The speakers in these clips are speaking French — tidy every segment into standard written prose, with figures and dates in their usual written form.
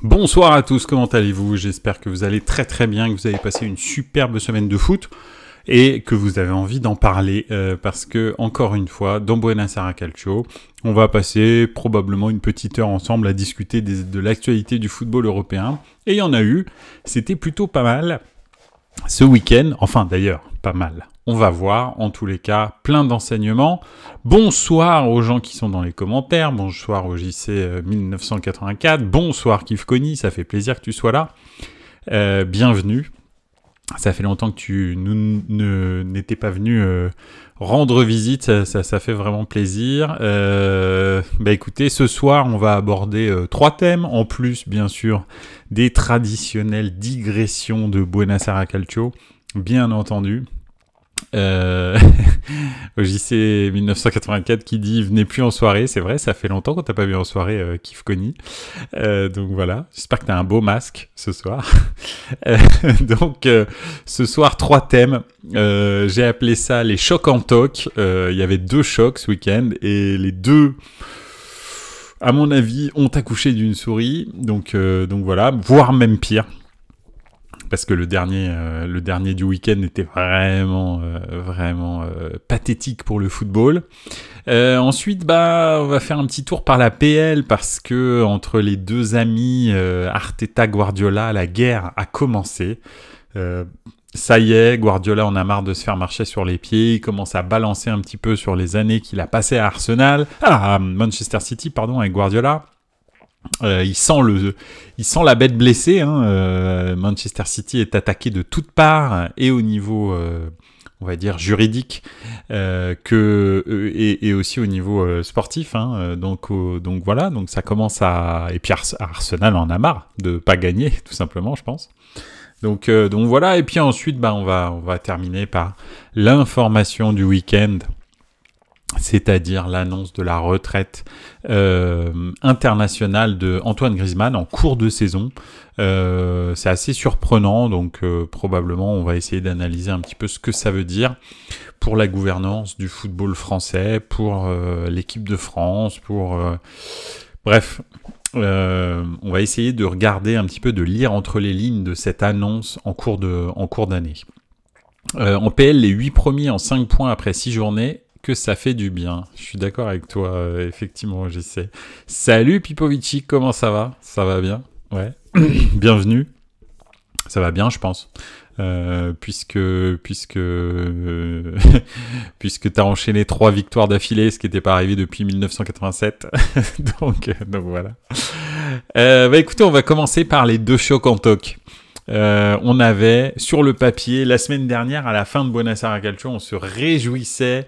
Bonsoir à tous, comment allez-vous? J'espère que vous allez très très bien, que vous avez passé une superbe semaine de foot et que vous avez envie d'en parler parce que, encore une fois, dans Buenos Aires Calcio, on va passer probablement une petite heure ensemble à discuter de l'actualité du football européen. Et il y en a eu, c'était plutôt pas mal ce week-end, enfin d'ailleurs, pas mal. On va voir, en tous les cas, plein d'enseignements. Bonsoir aux gens qui sont dans les commentaires, bonsoir au JC 1984, bonsoir Kif Kony, ça fait plaisir que tu sois là. Bienvenue. Ça fait longtemps que tu n'étais pas venu rendre visite, ça fait vraiment plaisir. Écoutez, ce soir, on va aborder 3 thèmes, en plus, bien sûr, des traditionnelles digressions de Buenos Aires Calcio, bien entendu. Au JC 1984 qui dit venez plus en soirée, c'est vrai, ça fait longtemps qu'on t'a pas vu en soirée, Kif Kony. Donc voilà, j'espère que t'as un beau masque ce soir. Ce soir 3 thèmes. J'ai appelé ça les chocs en talk. Il y avait 2 chocs ce week-end et les 2, à mon avis, ont accouché d'une souris. Donc voilà, voire même pire. Parce que le dernier du week-end était vraiment pathétique pour le football. Ensuite, on va faire un petit tour par la PL parce que entre les 2 amis Arteta-Guardiola, la guerre a commencé. Ça y est, Guardiola en a marre de se faire marcher sur les pieds. Il commence à balancer un petit peu sur les années qu'il a passées à Arsenal, à Manchester City, pardon, avec Guardiola. Il sent la bête blessée. Manchester City est attaqué de toutes parts et au niveau, on va dire juridique, et aussi au niveau sportif. Donc voilà, donc ça commence à et puis Arsenal en a marre de pas gagner tout simplement, je pense. Donc voilà, et puis ensuite on va terminer par l'information du week-end. C'est-à-dire l'annonce de la retraite internationale de Antoine Griezmann en cours de saison. C'est assez surprenant, donc probablement on va essayer d'analyser un petit peu ce que ça veut dire pour la gouvernance du football français, pour l'équipe de France, bref. On va essayer de regarder un petit peu, de lire entre les lignes de cette annonce en cours d'année. En PL, les 8 premiers en 5 points après 6 journées, que ça fait du bien. Je suis d'accord avec toi, effectivement, j'essaie. Salut Pipovici, comment ça va? Ça va bien? Ouais. Bienvenue. Ça va bien, je pense. Puisque t'as enchaîné 3 victoires d'affilée, ce qui n'était pas arrivé depuis 1987. donc voilà. Écoutez, on va commencer par les 2 chocs en toc. On avait sur le papier, la semaine dernière, à la fin de Buenos Aires Calcio, on se réjouissait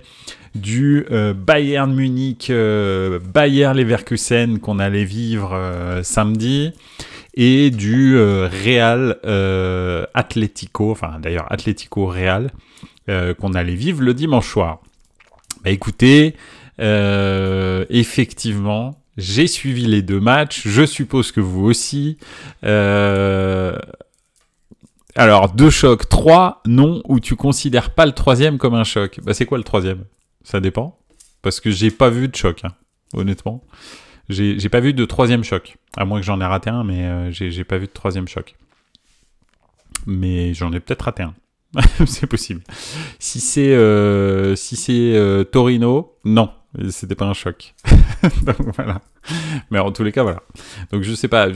du Bayern Munich, Bayer Leverkusen qu'on allait vivre samedi, et du Real Atlético, enfin d'ailleurs Atlético Real, qu'on allait vivre le dimanche soir. Écoutez, effectivement, j'ai suivi les 2 matchs, je suppose que vous aussi. Alors, 2 chocs, 3 non, où tu considères pas le 3e comme un choc. C'est quoi le 3e? Ça dépend. Parce que j'ai pas vu de choc, honnêtement. J'ai pas vu de 3e choc. À moins que j'en ai raté un, mais j'ai pas vu de 3e choc. Mais j'en ai peut-être raté un. C'est possible. Si c'est Torino, non. C'était pas un choc. Donc voilà. Mais en tous les cas, voilà. Donc je sais pas au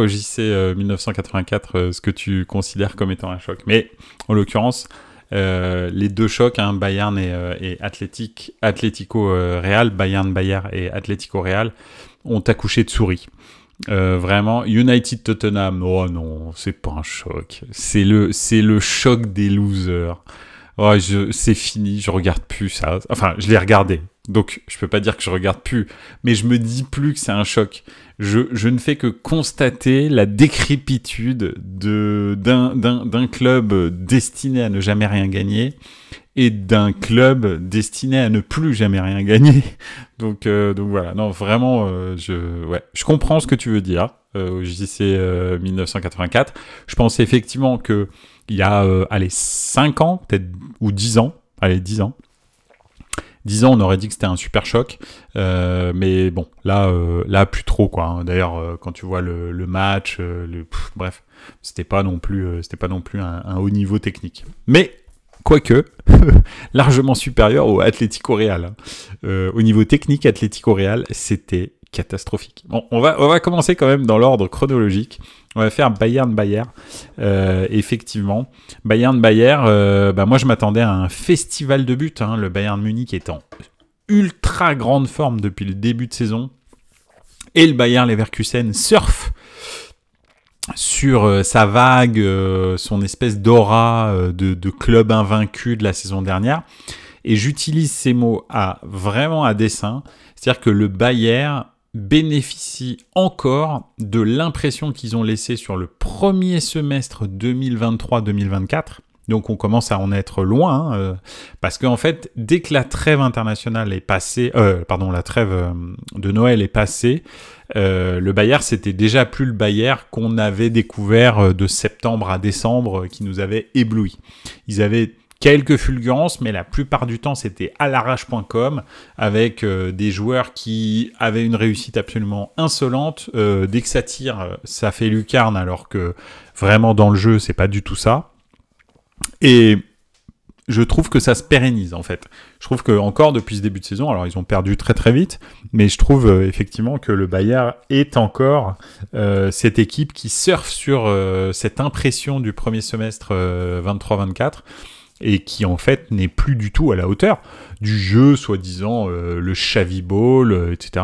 JC 1984 ce que tu considères comme étant un choc. Mais en l'occurrence, les 2 chocs, Bayern et Atlético Real, Bayern Bayer et Atlético Real, ont accouché de souris. Vraiment, United Tottenham, oh non, c'est pas un choc. C'est le choc des losers. Oh, c'est fini, je regarde plus ça. Enfin, je l'ai regardé, donc je peux pas dire que je regarde plus, mais je me dis plus que c'est un choc. Je ne fais que constater la décrépitude d'un club destiné à ne jamais rien gagner et d'un club destiné à ne plus jamais rien gagner. Donc voilà, non, vraiment, je comprends ce que tu veux dire au JC 1984. Je pense effectivement que il y a 5 ans, peut-être, ou 10 ans, 10 ans, 10 ans, on aurait dit que c'était un super choc. Mais bon, là, plus trop, quoi. Hein. D'ailleurs, quand tu vois le match, bref, c'était pas non plus un haut niveau technique. Mais, quoique, largement supérieur au Atlético Real. Hein. Au niveau technique, Atlético Real, c'était catastrophique. Bon, on va commencer quand même dans l'ordre chronologique. On va faire Bayern-Bayer. Effectivement, Bayern-Bayer, moi je m'attendais à un festival de buts. Hein, le Bayern Munich est en ultra grande forme depuis le début de saison. Et le Bayer Leverkusen surfe sur sa vague, son espèce d'aura de club invaincu de la saison dernière. Et j'utilise ces mots vraiment à dessein. C'est-à-dire que le Bayern bénéficie encore de l'impression qu'ils ont laissée sur le premier semestre 2023-2024. Donc on commence à en être loin, parce qu'en fait, dès que la trêve internationale est passée, la trêve de Noël est passée, le Bayern, c'était déjà plus le Bayern qu'on avait découvert de septembre à décembre, qui nous avait ébloui. Ils avaient quelques fulgurances, mais la plupart du temps, c'était à l'arrache.com, avec des joueurs qui avaient une réussite absolument insolente. Dès que ça tire, ça fait lucarne, alors que vraiment dans le jeu, c'est pas du tout ça. Et je trouve que ça se pérennise, en fait. Je trouve que encore depuis ce début de saison, alors ils ont perdu très très vite, mais je trouve effectivement que le Bayern est encore cette équipe qui surfe sur cette impression du premier semestre 23-24, et qui en fait n'est plus du tout à la hauteur du jeu, soi-disant le Xavi Ball, etc.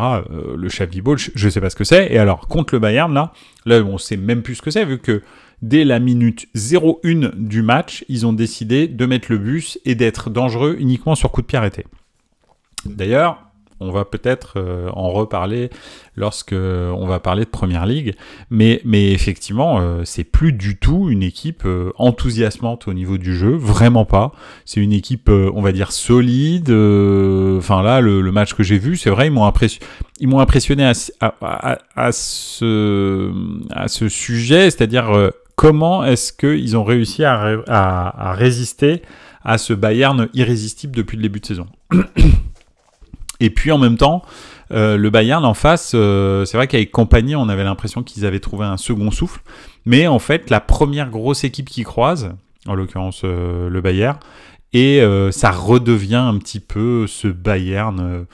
Le Xavi Ball, je sais pas ce que c'est. Et alors, contre le Bayern, là on sait même plus ce que c'est, vu que dès la minute 0-1 du match, ils ont décidé de mettre le bus et d'être dangereux uniquement sur coup de pied arrêté. D'ailleurs, on va peut-être en reparler lorsque on va parler de Première Ligue, mais effectivement, c'est plus du tout une équipe enthousiasmante au niveau du jeu, vraiment pas. C'est une équipe, on va dire, solide. Enfin là, le match que j'ai vu, c'est vrai, ils m'ont impressionné à ce sujet, c'est-à-dire comment est-ce qu'ils ont réussi à résister à ce Bayern irrésistible depuis le début de saison. Et puis en même temps, le Bayern en face, c'est vrai qu'avec Kompany, on avait l'impression qu'ils avaient trouvé un second souffle. Mais en fait, la première grosse équipe qui croise, en l'occurrence le Bayern, et ça redevient un petit peu ce Bayern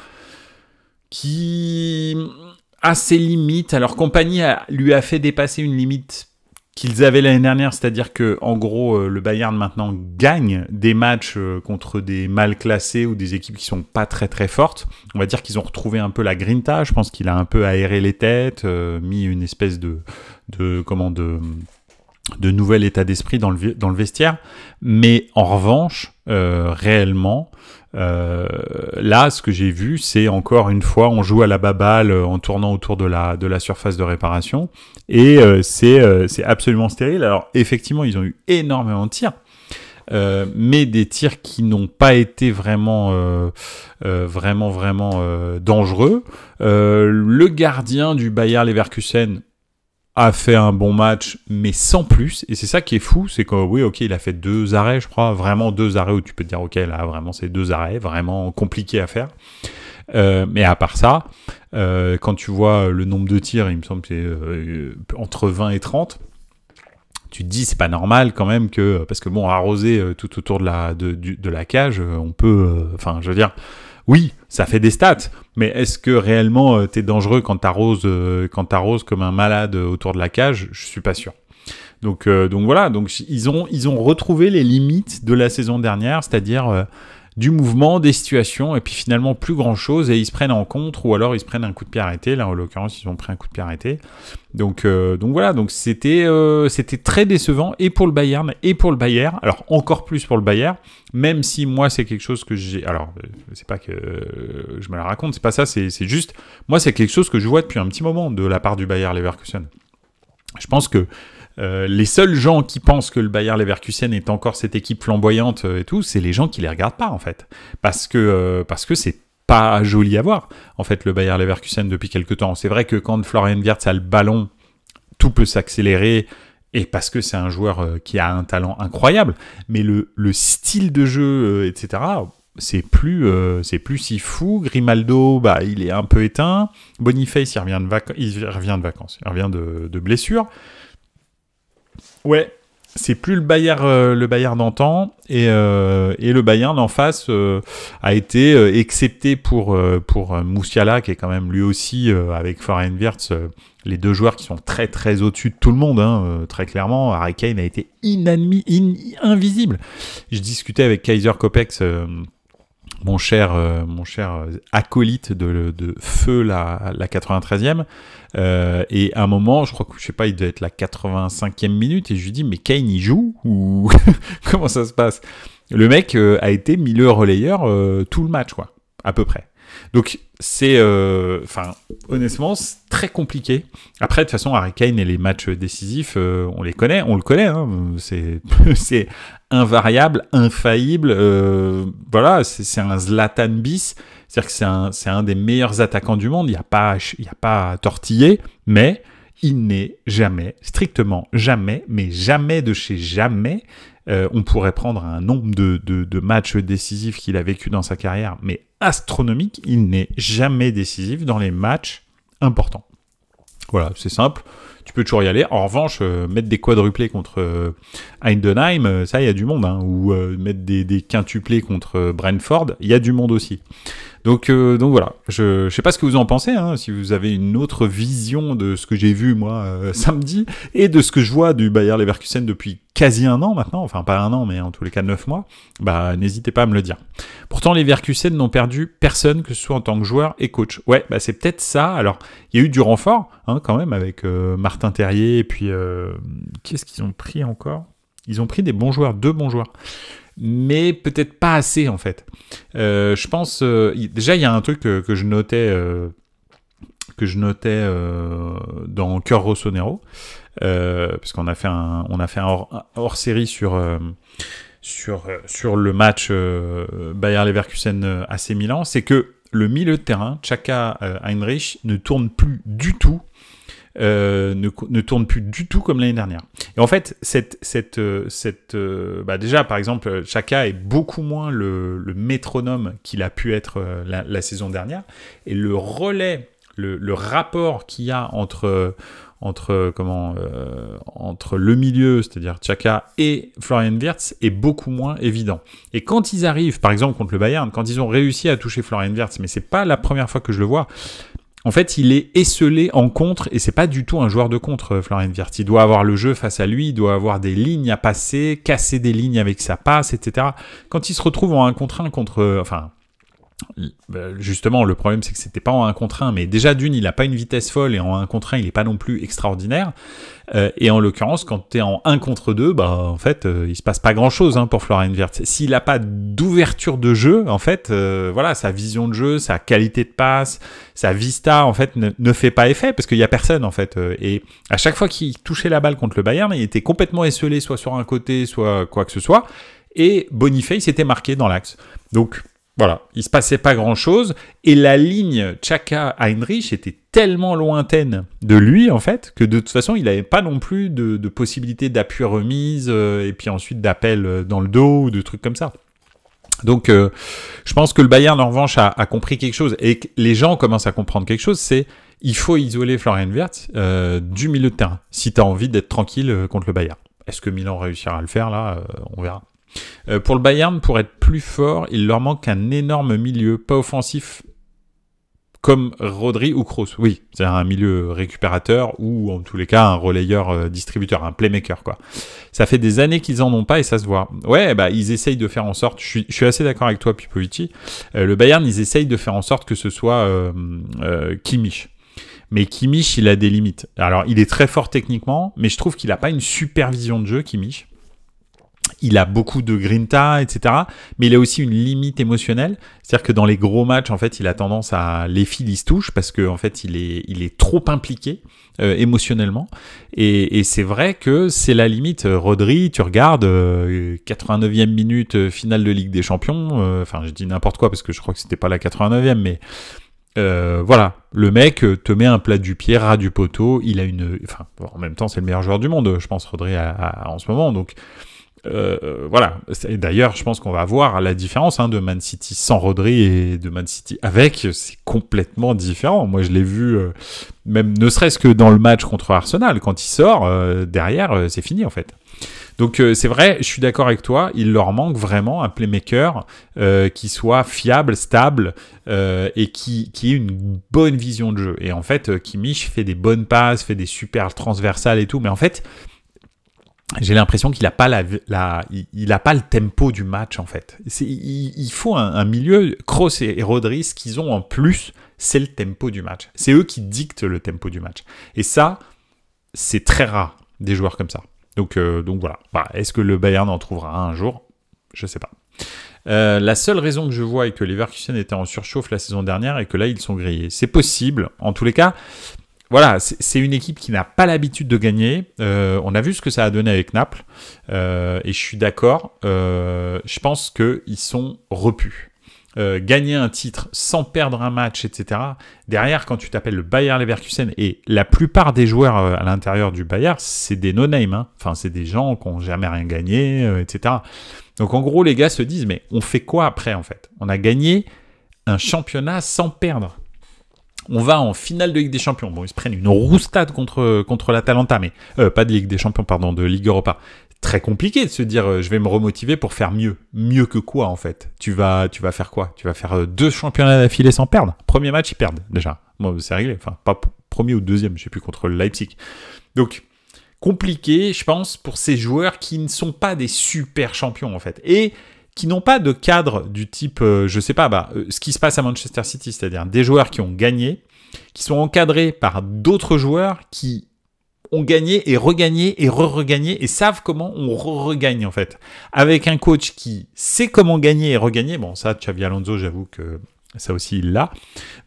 qui a ses limites. Alors Kompany lui a fait dépasser une limite qu'ils avaient l'année dernière, c'est-à-dire que en gros le Bayern maintenant gagne des matchs contre des mal classés ou des équipes qui sont pas très très fortes. On va dire qu'ils ont retrouvé un peu la grinta. Je pense qu'il a un peu aéré les têtes, mis une espèce de nouvel état d'esprit dans le vestiaire. Mais en revanche, réellement, là, ce que j'ai vu, c'est encore une fois, on joue à la baballe en tournant autour de la surface de réparation, et c'est absolument stérile. Alors effectivement, ils ont eu énormément de tirs, mais des tirs qui n'ont pas été vraiment dangereux. Le gardien du Bayer Leverkusen a fait un bon match, mais sans plus. Et c'est ça qui est fou, c'est que oui, ok, il a fait 2 arrêts, je crois, vraiment 2 arrêts où tu peux te dire, ok, là, vraiment, c'est 2 arrêts, vraiment compliqués à faire. Mais à part ça, quand tu vois le nombre de tirs, il me semble que c'est entre 20 et 30, tu te dis, c'est pas normal quand même que, parce que bon, arroser tout autour de la cage, on peut, enfin, je veux dire, oui, ça fait des stats, mais est-ce que réellement t'es dangereux quand t'arroses comme un malade autour de la cage? Je suis pas sûr. Donc voilà, donc ils ont retrouvé les limites de la saison dernière, c'est-à-dire du mouvement, des situations, et puis finalement plus grand-chose, et ils se prennent en contre, ou alors ils se prennent un coup de pied arrêté. Là, en l'occurrence, ils ont pris un coup de pied arrêté. Donc voilà, donc c'était très décevant, et pour le Bayern, et pour le Bayern. Alors, encore plus pour le Bayern, même si moi, c'est quelque chose que j'ai... Alors, c'est pas que je me la raconte, c'est pas ça, c'est juste... Moi, c'est quelque chose que je vois depuis un petit moment de la part du Bayer Leverkusen. Je pense que les seuls gens qui pensent que le Bayer Leverkusen est encore cette équipe flamboyante et tout, c'est les gens qui les regardent pas en fait, parce que c'est pas joli à voir en fait le Bayer Leverkusen depuis quelque temps. C'est vrai que quand Florian Wirtz a le ballon, tout peut s'accélérer, et parce que c'est un joueur qui a un talent incroyable, mais le style de jeu, etc., c'est plus si fou. Grimaldo, bah, il est un peu éteint. Boniface, il revient de blessure. Ouais, c'est plus le Bayern d'antan, et le Bayern en face a été excepté pour Musiala, qui est quand même lui aussi avec Florian Wirtz, les deux joueurs qui sont très très au-dessus de tout le monde, hein, très clairement. Harry Kane a été invisible. Je discutais avec Kaiser Kopex, mon cher acolyte de feu la 93e, et à un moment, je crois que, je sais pas, il devait être la 85e minute, et je lui dis, mais Kane il joue ou comment ça se passe? Le mec a été milieu relayeur tout le match, quoi, à peu près. Donc c'est, honnêtement, c'est très compliqué. Après, de toute façon, Harry Kane et les matchs décisifs, on le connaît, hein, c'est invariable, infaillible. Voilà, c'est un Zlatan bis. C'est-à-dire que c'est un des meilleurs attaquants du monde. Il n'y a pas à tortiller, mais il n'est jamais, strictement jamais, mais jamais de chez jamais. On pourrait prendre un nombre de matchs décisifs qu'il a vécu dans sa carrière, mais astronomique. Il n'est jamais décisif dans les matchs importants. Voilà, c'est simple. Tu peux toujours y aller. En revanche, mettre des quadruplés contre Heidenheim, ça, il y a du monde. Hein. Ou mettre des quintuplés contre Brentford, il y a du monde aussi. Donc voilà, je sais pas ce que vous en pensez, hein, si vous avez une autre vision de ce que j'ai vu moi samedi, et de ce que je vois du Bayer Leverkusen depuis quasi un an maintenant, enfin pas un an, mais en tous les cas 9 mois, bah n'hésitez pas à me le dire. Pourtant les Leverkusen n'ont perdu personne, que ce soit en tant que joueur et coach. Ouais, bah c'est peut-être ça. Alors il y a eu du renfort, hein, quand même, avec Martin Terrier, et puis qu'est-ce qu'ils ont pris encore? Ils ont pris des bons joueurs, 2 bons joueurs. Mais peut-être pas assez, en fait. Je pense... déjà, il y a un truc que je notais dans Cœur Rossonero, parce qu'on a fait un hors-série sur le match Bayer Leverkusen AC Milan, c'est que le milieu de terrain, Xhaka, Heinrich, ne tourne plus du tout. Ne tourne plus du tout comme l'année dernière. Et en fait, déjà, par exemple, Xhaka est beaucoup moins le métronome qu'il a pu être la saison dernière. Et le relais, le rapport qu'il y a entre le milieu, c'est-à-dire Xhaka, et Florian Wirtz est beaucoup moins évident. Et quand ils arrivent, par exemple contre le Bayern, quand ils ont réussi à toucher Florian Wirtz, mais c'est pas la première fois que je le vois, en fait, il est esselé en contre, et c'est pas du tout un joueur de contre, Florian Wirtz. Il doit avoir le jeu face à lui, il doit avoir des lignes à passer, casser des lignes avec sa passe, etc. Quand il se retrouve en 1 contre 1 justement, le problème, c'est que c'était pas en 1 contre 1, mais déjà d'une, il a pas une vitesse folle, et en 1 contre 1, il est pas non plus extraordinaire. Et en l'occurrence, quand tu es en 1 contre 2, bah, en fait, il se passe pas grand-chose, hein, pour Florian Wirtz. S'il a pas d'ouverture de jeu, en fait, voilà, sa vision de jeu, sa qualité de passe, sa vista, en fait, ne fait pas effet, parce qu'il y a personne, en fait. Et à chaque fois qu'il touchait la balle contre le Bayern, il était complètement esselé, soit sur un côté, soit quoi que ce soit. Et Boniface était marqué dans l'axe. Donc, voilà, il se passait pas grand-chose, et la ligne Xhaka-Heinrich était tellement lointaine de lui, en fait, que de toute façon, il n'avait pas non plus de possibilité d'appui-remise, et puis ensuite d'appel dans le dos, ou de trucs comme ça. Donc, je pense que le Bayern, en revanche, a compris quelque chose, et que les gens commencent à comprendre quelque chose, c'est il faut isoler Florian Wirtz du milieu de terrain, si tu as envie d'être tranquille contre le Bayern. Est-ce que Milan réussira à le faire, là? On verra. Pour le Bayern, pour être plus fort, il leur manque un énorme milieu, pas offensif comme Rodri ou Kroos. Oui, c'est un milieu récupérateur ou en tous les cas un relayeur distributeur, un playmaker, quoi. Ça fait des années qu'ils en ont pas et ça se voit. Ouais, bah ils essayent de faire en sorte, je suis assez d'accord avec toi, Pipovici, le Bayern, ils essayent de faire en sorte que ce soit Kimmich. Mais Kimmich, il a des limites. Alors, il est très fort techniquement, mais je trouve qu'il a pas une super vision de jeu, Kimmich. Il a beaucoup de grinta, etc. Mais il a aussi une limite émotionnelle. C'est-à-dire que dans les gros matchs, en fait, il a tendance à... Les fils, ils se touchent parce qu'en fait, il est trop impliqué émotionnellement. Et c'est vrai que c'est la limite. Rodri, tu regardes, 89e minute, finale de Ligue des Champions. Enfin, je dis n'importe quoi parce que je crois que c'était pas la 89e, mais... voilà, le mec te met un plat du pied, ras du poteau. Il a une... Enfin, en même temps, c'est le meilleur joueur du monde, je pense, Rodri, en ce moment. Donc... voilà. Et d'ailleurs, je pense qu'on va voir la différence de Man City sans Rodri et de Man City avec. C'est complètement différent. Moi, je l'ai vu, même ne serait-ce que dans le match contre Arsenal. Quand il sort, derrière, c'est fini en fait. Donc c'est vrai, je suis d'accord avec toi, il leur manque vraiment un playmaker qui soit fiable, stable et qui ait une bonne vision de jeu. Et en fait, Kimmich fait des bonnes passes, fait des super transversales et tout, mais en fait, j'ai l'impression qu'il n'a pas il a pas le tempo du match en fait. Il faut un milieu, Kroos et Rodri, ce qu'ils ont en plus, c'est le tempo du match. C'est eux qui dictent le tempo du match. Et ça, c'est très rare des joueurs comme ça. Donc voilà. Est-ce que le Bayern en trouvera un jour? Je sais pas. La seule raison que je vois est que Leverkusen était en surchauffe la saison dernière et que là, ils sont grillés. C'est possible. En tous les cas, voilà, c'est une équipe qui n'a pas l'habitude de gagner. On a vu ce que ça a donné avec Naples. Et je suis d'accord. Je pense qu'ils sont repus. Gagner un titre sans perdre un match, etc. Derrière, quand tu t'appelles le Bayer Leverkusen, et la plupart des joueurs à l'intérieur du Bayer, c'est des no-name. Enfin, c'est des gens qui n'ont jamais rien gagné, etc. Donc en gros, les gars se disent, mais on fait quoi après en fait? On a gagné un championnat sans perdre. On va en finale de Ligue des Champions. Bon, ils se prennent une roustade contre l'Atalanta, mais pas de Ligue des Champions, pardon, de Ligue Europa. Très compliqué de se dire je vais me remotiver pour faire mieux. Mieux que quoi en fait? Tu vas faire quoi? Tu vas faire 2 championnats d'affilée sans perdre. Premier match, ils perdent déjà. Bon, c'est réglé. Enfin, pas premier ou deuxième, je sais plus, contre le Leipzig. Donc, compliqué, je pense, pour ces joueurs qui ne sont pas des super champions en fait. Et qui n'ont pas de cadre du type, je sais pas, ce qui se passe à Manchester City, c'est-à-dire des joueurs qui ont gagné, qui sont encadrés par d'autres joueurs qui ont gagné et regagné et re-regagné et savent comment on regagne en fait. Avec un coach qui sait comment gagner et regagner, bon ça, Xabi Alonso, j'avoue que ça aussi il l'a.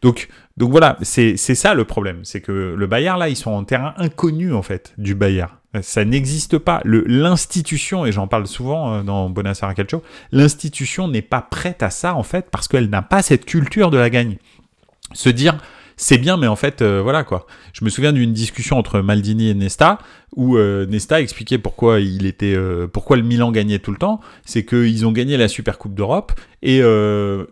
Donc voilà, c'est ça le problème, c'est que le Bayern là, ils sont en terrain inconnu en fait du Bayern. Ça n'existe pas. L'institution, et j'en parle souvent dans Buonasera Calcio, l'institution n'est pas prête à ça en fait parce qu'elle n'a pas cette culture de la gagne. Se dire c'est bien, mais en fait, voilà quoi. Je me souviens d'une discussion entre Maldini et Nesta, où Nesta expliquait pourquoi le Milan gagnait tout le temps. C'est qu'ils ont gagné la Super Coupe d'Europe, et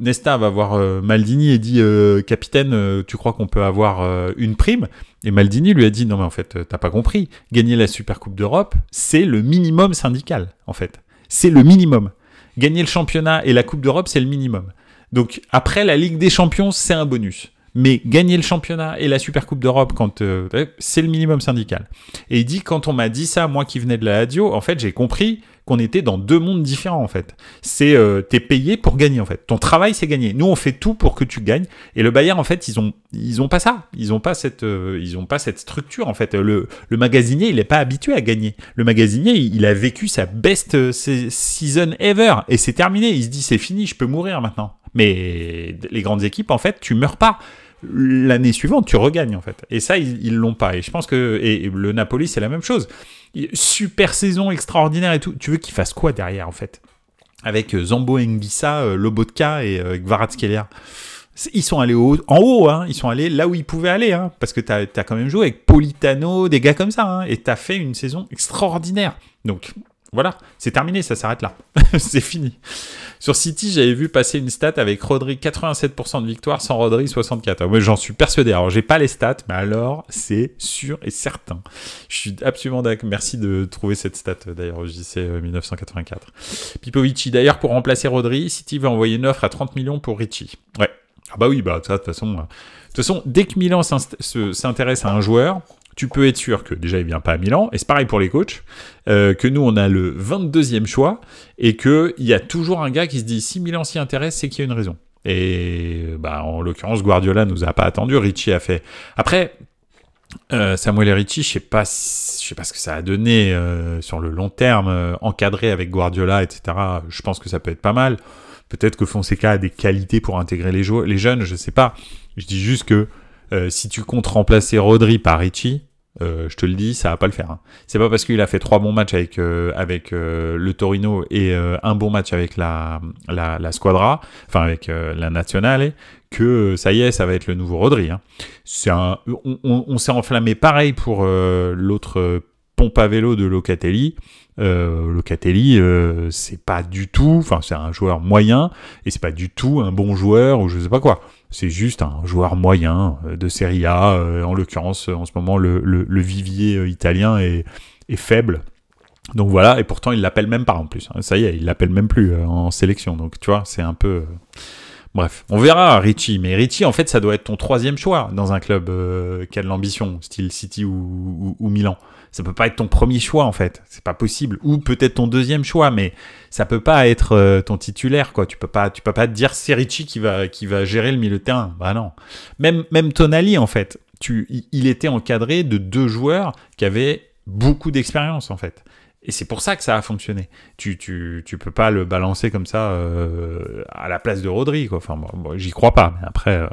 Nesta va voir Maldini et dit capitaine, tu crois qu'on peut avoir une prime? Et Maldini lui a dit non mais en fait, t'as pas compris. Gagner la Super Coupe d'Europe, c'est le minimum syndical, en fait. C'est le minimum. Gagner le championnat et la Coupe d'Europe, c'est le minimum. Donc après, la Ligue des Champions, c'est un bonus. Mais gagner le championnat et la Super Coupe d'Europe, c'est le minimum syndical. Et il dit, quand on m'a dit ça, moi qui venais de la radio, en fait, j'ai compris qu'on était dans 2 mondes différents, en fait. C'est, t'es payé pour gagner, en fait. Ton travail, c'est gagner. Nous, on fait tout pour que tu gagnes. Et le Bayern, en fait, ils ont pas ça. Ils ont pas cette structure, en fait. Le magasinier, il est pas habitué à gagner. Le magasinier, il a vécu sa best season ever. Et c'est terminé. Il se dit, c'est fini, je peux mourir maintenant. Mais les grandes équipes, en fait, tu meurs pas. L'année suivante, tu regagnes en fait. Et ça, ils l'ont pas. Et je pense que et le Napoli, c'est la même chose. Super saison extraordinaire et tout. Tu veux qu'ils fassent quoi derrière en fait? Avec Zambo Anguissa, Lobotka et Kvaratskhelia. Ils sont allés en haut, hein. Ils sont allés là où ils pouvaient aller, hein. Parce que t'as quand même joué avec Politano, des gars comme ça, hein. Et t'as fait une saison extraordinaire. Donc voilà, c'est terminé, ça s'arrête là. C'est fini. Sur City, j'avais vu passer une stat avec Rodri 87% de victoire, sans Rodri 64%. Moi, j'en suis persuadé. Alors, j'ai pas les stats, mais alors, c'est sûr et certain. Je suis absolument d'accord. Merci de trouver cette stat, d'ailleurs, au JC 1984. Pipovici, d'ailleurs, pour remplacer Rodri, City va envoyer une offre à 30 millions pour Ricci. Ouais. Ah bah oui, ça, de toute façon, dès que Milan s'intéresse à un joueur, tu peux être sûr que déjà il vient pas à Milan, et c'est pareil pour les coachs, que nous on a le 22e choix, et qu'il y a toujours un gars qui se dit si Milan s'y intéresse, c'est qu'il y a une raison. Et en l'occurrence, Guardiola nous a pas attendu, Ricci a fait. Après, Samuel et Ricci, je sais pas ce que ça a donné sur le long terme, encadré avec Guardiola, etc. Je pense que ça peut être pas mal. Peut-être que Fonseca a des qualités pour intégrer les jeunes, je sais pas. Je dis juste que si tu comptes remplacer Rodri par Ricci, je te le dis, ça va pas le faire. Hein. C'est pas parce qu'il a fait 3 bons matchs avec le Torino et un bon match avec la Squadra, enfin avec la Nazionale, que ça y est, ça va être le nouveau Rodri. Hein. On s'est enflammé pareil pour l'autre pompe à vélo de Locatelli. Locatelli, c'est pas du tout, enfin c'est un joueur moyen et c'est pas du tout un bon joueur ou je sais pas quoi. C'est juste un joueur moyen de Serie A. En l'occurrence, en ce moment, le vivier italien est faible. Donc voilà, et pourtant il l'appelle même pas en plus. Ça y est, il l'appelle même plus en sélection. Donc tu vois, c'est un peu. Bref, on verra Ricci, mais Ricci en fait ça doit être ton 3e choix dans un club qui a de l'ambition, style City ou Milan. Ça peut pas être ton premier choix en fait, c'est pas possible. Ou peut-être ton 2e choix, mais ça peut pas être ton titulaire quoi. Tu peux pas te dire c'est Ricci qui va gérer le milieu de terrain. Bah non. Même Tonali en fait, il était encadré de 2 joueurs qui avaient beaucoup d'expérience en fait. Et c'est pour ça que ça a fonctionné. Tu peux pas le balancer comme ça à la place de Rodri, quoi. Enfin, bon, j'y crois pas. Mais après,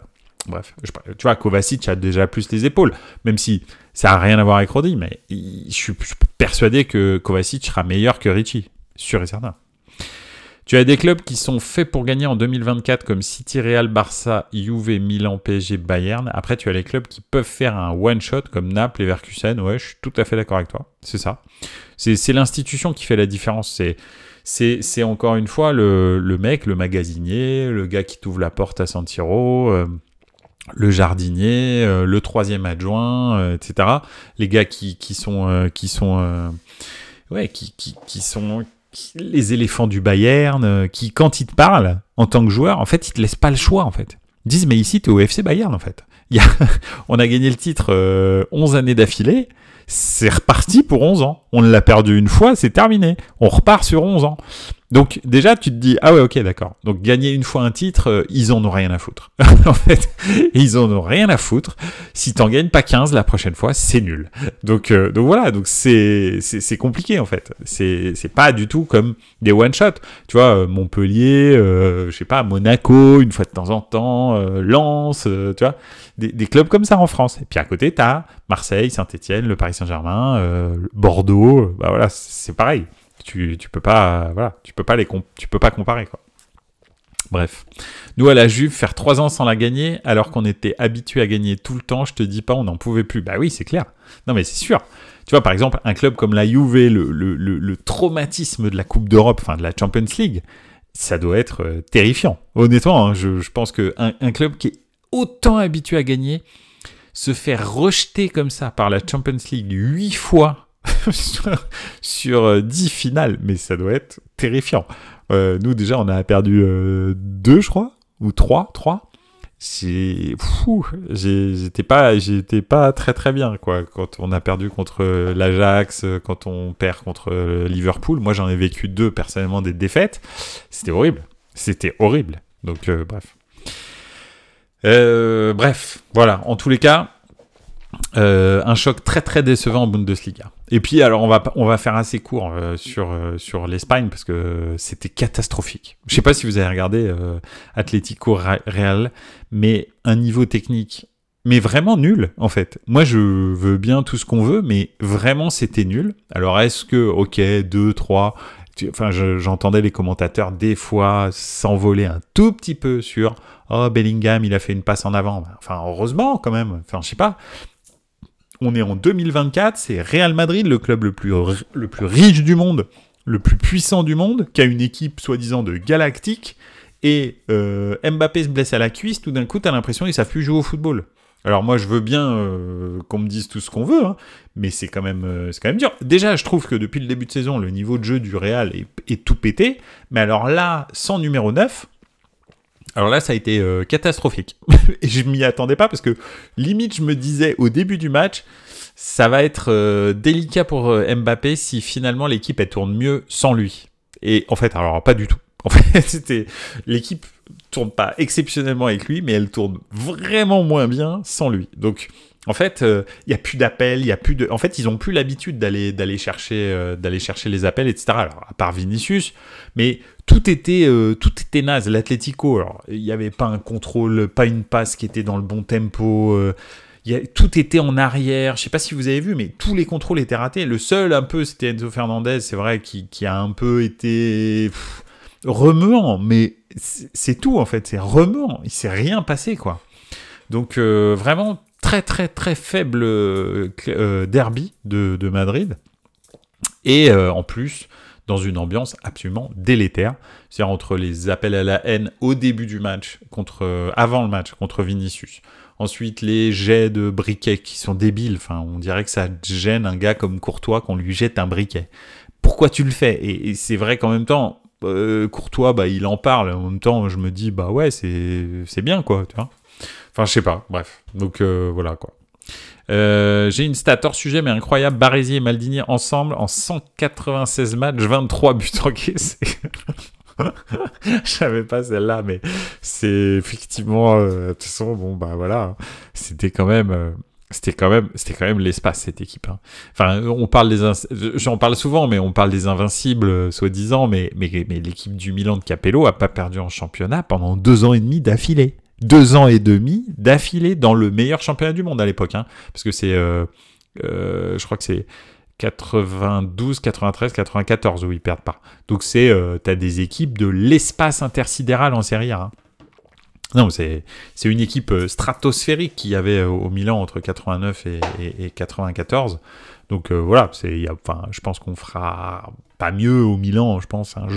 bref. Tu vois, Kovacic a déjà plus les épaules. Même si ça a rien à voir avec Rodri, mais je suis persuadé que Kovacic sera meilleur que Ricci. Sûr et certain. Tu as des clubs qui sont faits pour gagner en 2024 comme City, Real, Barça, Juve, Milan, PSG, Bayern. Après, tu as les clubs qui peuvent faire un one-shot comme Naples, Leverkusen. Ouais, je suis tout à fait d'accord avec toi. C'est ça. C'est l'institution qui fait la différence. C'est encore une fois le mec, le magasinier, le gars qui t'ouvre la porte à San Siro, le jardinier, le 3e adjoint, etc. Les gars qui sont les éléphants du Bayern, qui, quand ils te parlent, en tant que joueur, en fait, ils te laissent pas le choix, en fait. Ils disent, mais ici, t'es au FC Bayern, en fait. On a gagné le titre 11 années d'affilée, c'est reparti pour 11 ans. On l'a perdu une fois, c'est terminé. On repart sur 11 ans. Donc, déjà, tu te dis, ah ouais, ok, d'accord. Donc, gagner une fois un titre, ils en ont rien à foutre. En fait, ils en ont rien à foutre. Si t'en gagnes pas 15 la prochaine fois, c'est nul. Donc voilà, donc c'est compliqué, en fait. C'est pas du tout comme des one-shot. Tu vois, Montpellier, je sais pas, Monaco, une fois de temps en temps, Lens, tu vois, des clubs comme ça en France. Et puis à côté, t'as Marseille, Saint-Etienne, le Paris Saint-Germain, Bordeaux, bah voilà, c'est pareil. Tu peux pas, voilà, tu peux pas comparer, quoi. Bref. Nous, à la Juve, faire 3 ans sans la gagner, alors qu'on était habitué à gagner tout le temps, je te dis pas, on n'en pouvait plus. Bah oui, c'est clair. Non, mais c'est sûr. Tu vois, par exemple, un club comme la Juve, le traumatisme de la Coupe d'Europe, enfin de la Champions League, ça doit être terrifiant. Honnêtement, hein, je pense qu'un club qui est autant habitué à gagner, se faire rejeter comme ça par la Champions League 8 fois sur 10 finales, mais ça doit être terrifiant. Nous, déjà, on a perdu 2, je crois, ou 3. J'étais pas très très bien, quoi, quand on a perdu contre l'Ajax, quand on perd contre Liverpool. Moi, j'en ai vécu 2 personnellement, des défaites. C'était horrible. Donc, bref, voilà. En tous les cas, un choc très très décevant en Bundesliga. Et puis alors on va faire assez court sur l'Espagne parce que c'était catastrophique. Je sais pas si vous avez regardé Atlético Real, mais un niveau technique mais vraiment nul en fait. Moi je veux bien tout ce qu'on veut, mais vraiment c'était nul. Alors est-ce que ok 2, 3 enfin j'entendais les commentateurs des fois s'envoler un tout petit peu sur oh Bellingham il a fait une passe en avant. Enfin heureusement quand même. Enfin je sais pas. On est en 2024, c'est Real Madrid, le club le plus riche du monde, le plus puissant du monde, qui a une équipe soi-disant de galactique, et Mbappé se blesse à la cuisse, tout d'un coup, t'as l'impression qu'ils savent plus jouer au football. Alors moi, je veux bien qu'on me dise tout ce qu'on veut, hein, mais c'est quand même dur. Déjà, je trouve que depuis le début de saison, le niveau de jeu du Real est tout pété, mais alors là, sans numéro 9... Alors là, ça a été catastrophique. Et je m'y attendais pas parce que limite, je me disais au début du match, ça va être délicat pour Mbappé si finalement l'équipe elle tourne mieux sans lui. Et en fait, alors pas du tout. En fait, l'équipe tourne pas exceptionnellement avec lui, mais elle tourne vraiment moins bien sans lui. Donc en fait, il y a plus d'appels, en fait, ils ont plus l'habitude d'aller chercher les appels, etc. Alors à part Vinicius, mais tout était naze. L'Atlético, alors il y avait pas un contrôle, pas une passe qui était dans le bon tempo. Tout était en arrière. Je sais pas si vous avez vu, mais tous les contrôles étaient ratés. Le seul un peu, c'était Enzo Fernandez, c'est vrai, qui a un peu été remuant, mais c'est tout en fait. C'est remuant. Il s'est rien passé quoi. Donc vraiment très très très faible derby de Madrid. Et en plus, dans une ambiance absolument délétère, c'est-à-dire entre les appels à la haine au début du match, avant le match, contre Vinicius. Ensuite, les jets de briquets qui sont débiles. Enfin, on dirait que ça gêne un gars comme Courtois qu'on lui jette un briquet. Pourquoi tu le fais ? Et c'est vrai qu'en même temps, Courtois, il en parle. En même temps, je me dis, ouais, c'est bien, quoi, tu vois. Enfin, je sais pas, bref. Donc, voilà, quoi. J'ai une stat hors sujet, mais incroyable. Baresi et Maldini ensemble, en 196 matchs, 23 buts encaissés. Je savais pas celle-là, mais c'est effectivement... de toute façon, voilà. C'était quand même l'espace, cette équipe. Hein. Enfin, j'en parle souvent, mais on parle des invincibles, soi-disant, mais l'équipe du Milan de Capello a pas perdu en championnat pendant 2 ans et demi d'affilée. 2 ans et demi d'affilée dans le meilleur championnat du monde à l'époque. Hein, parce que c'est... je crois que c'est 92, 93, 94 où ils perdent pas. Donc t'as des équipes de l'espace intersidéral en Serie A. Hein. Non, c'est une équipe stratosphérique qu'il y avait au Milan entre 89 et 94. Donc voilà, je pense qu'on fera pas mieux au Milan, je pense. Hein,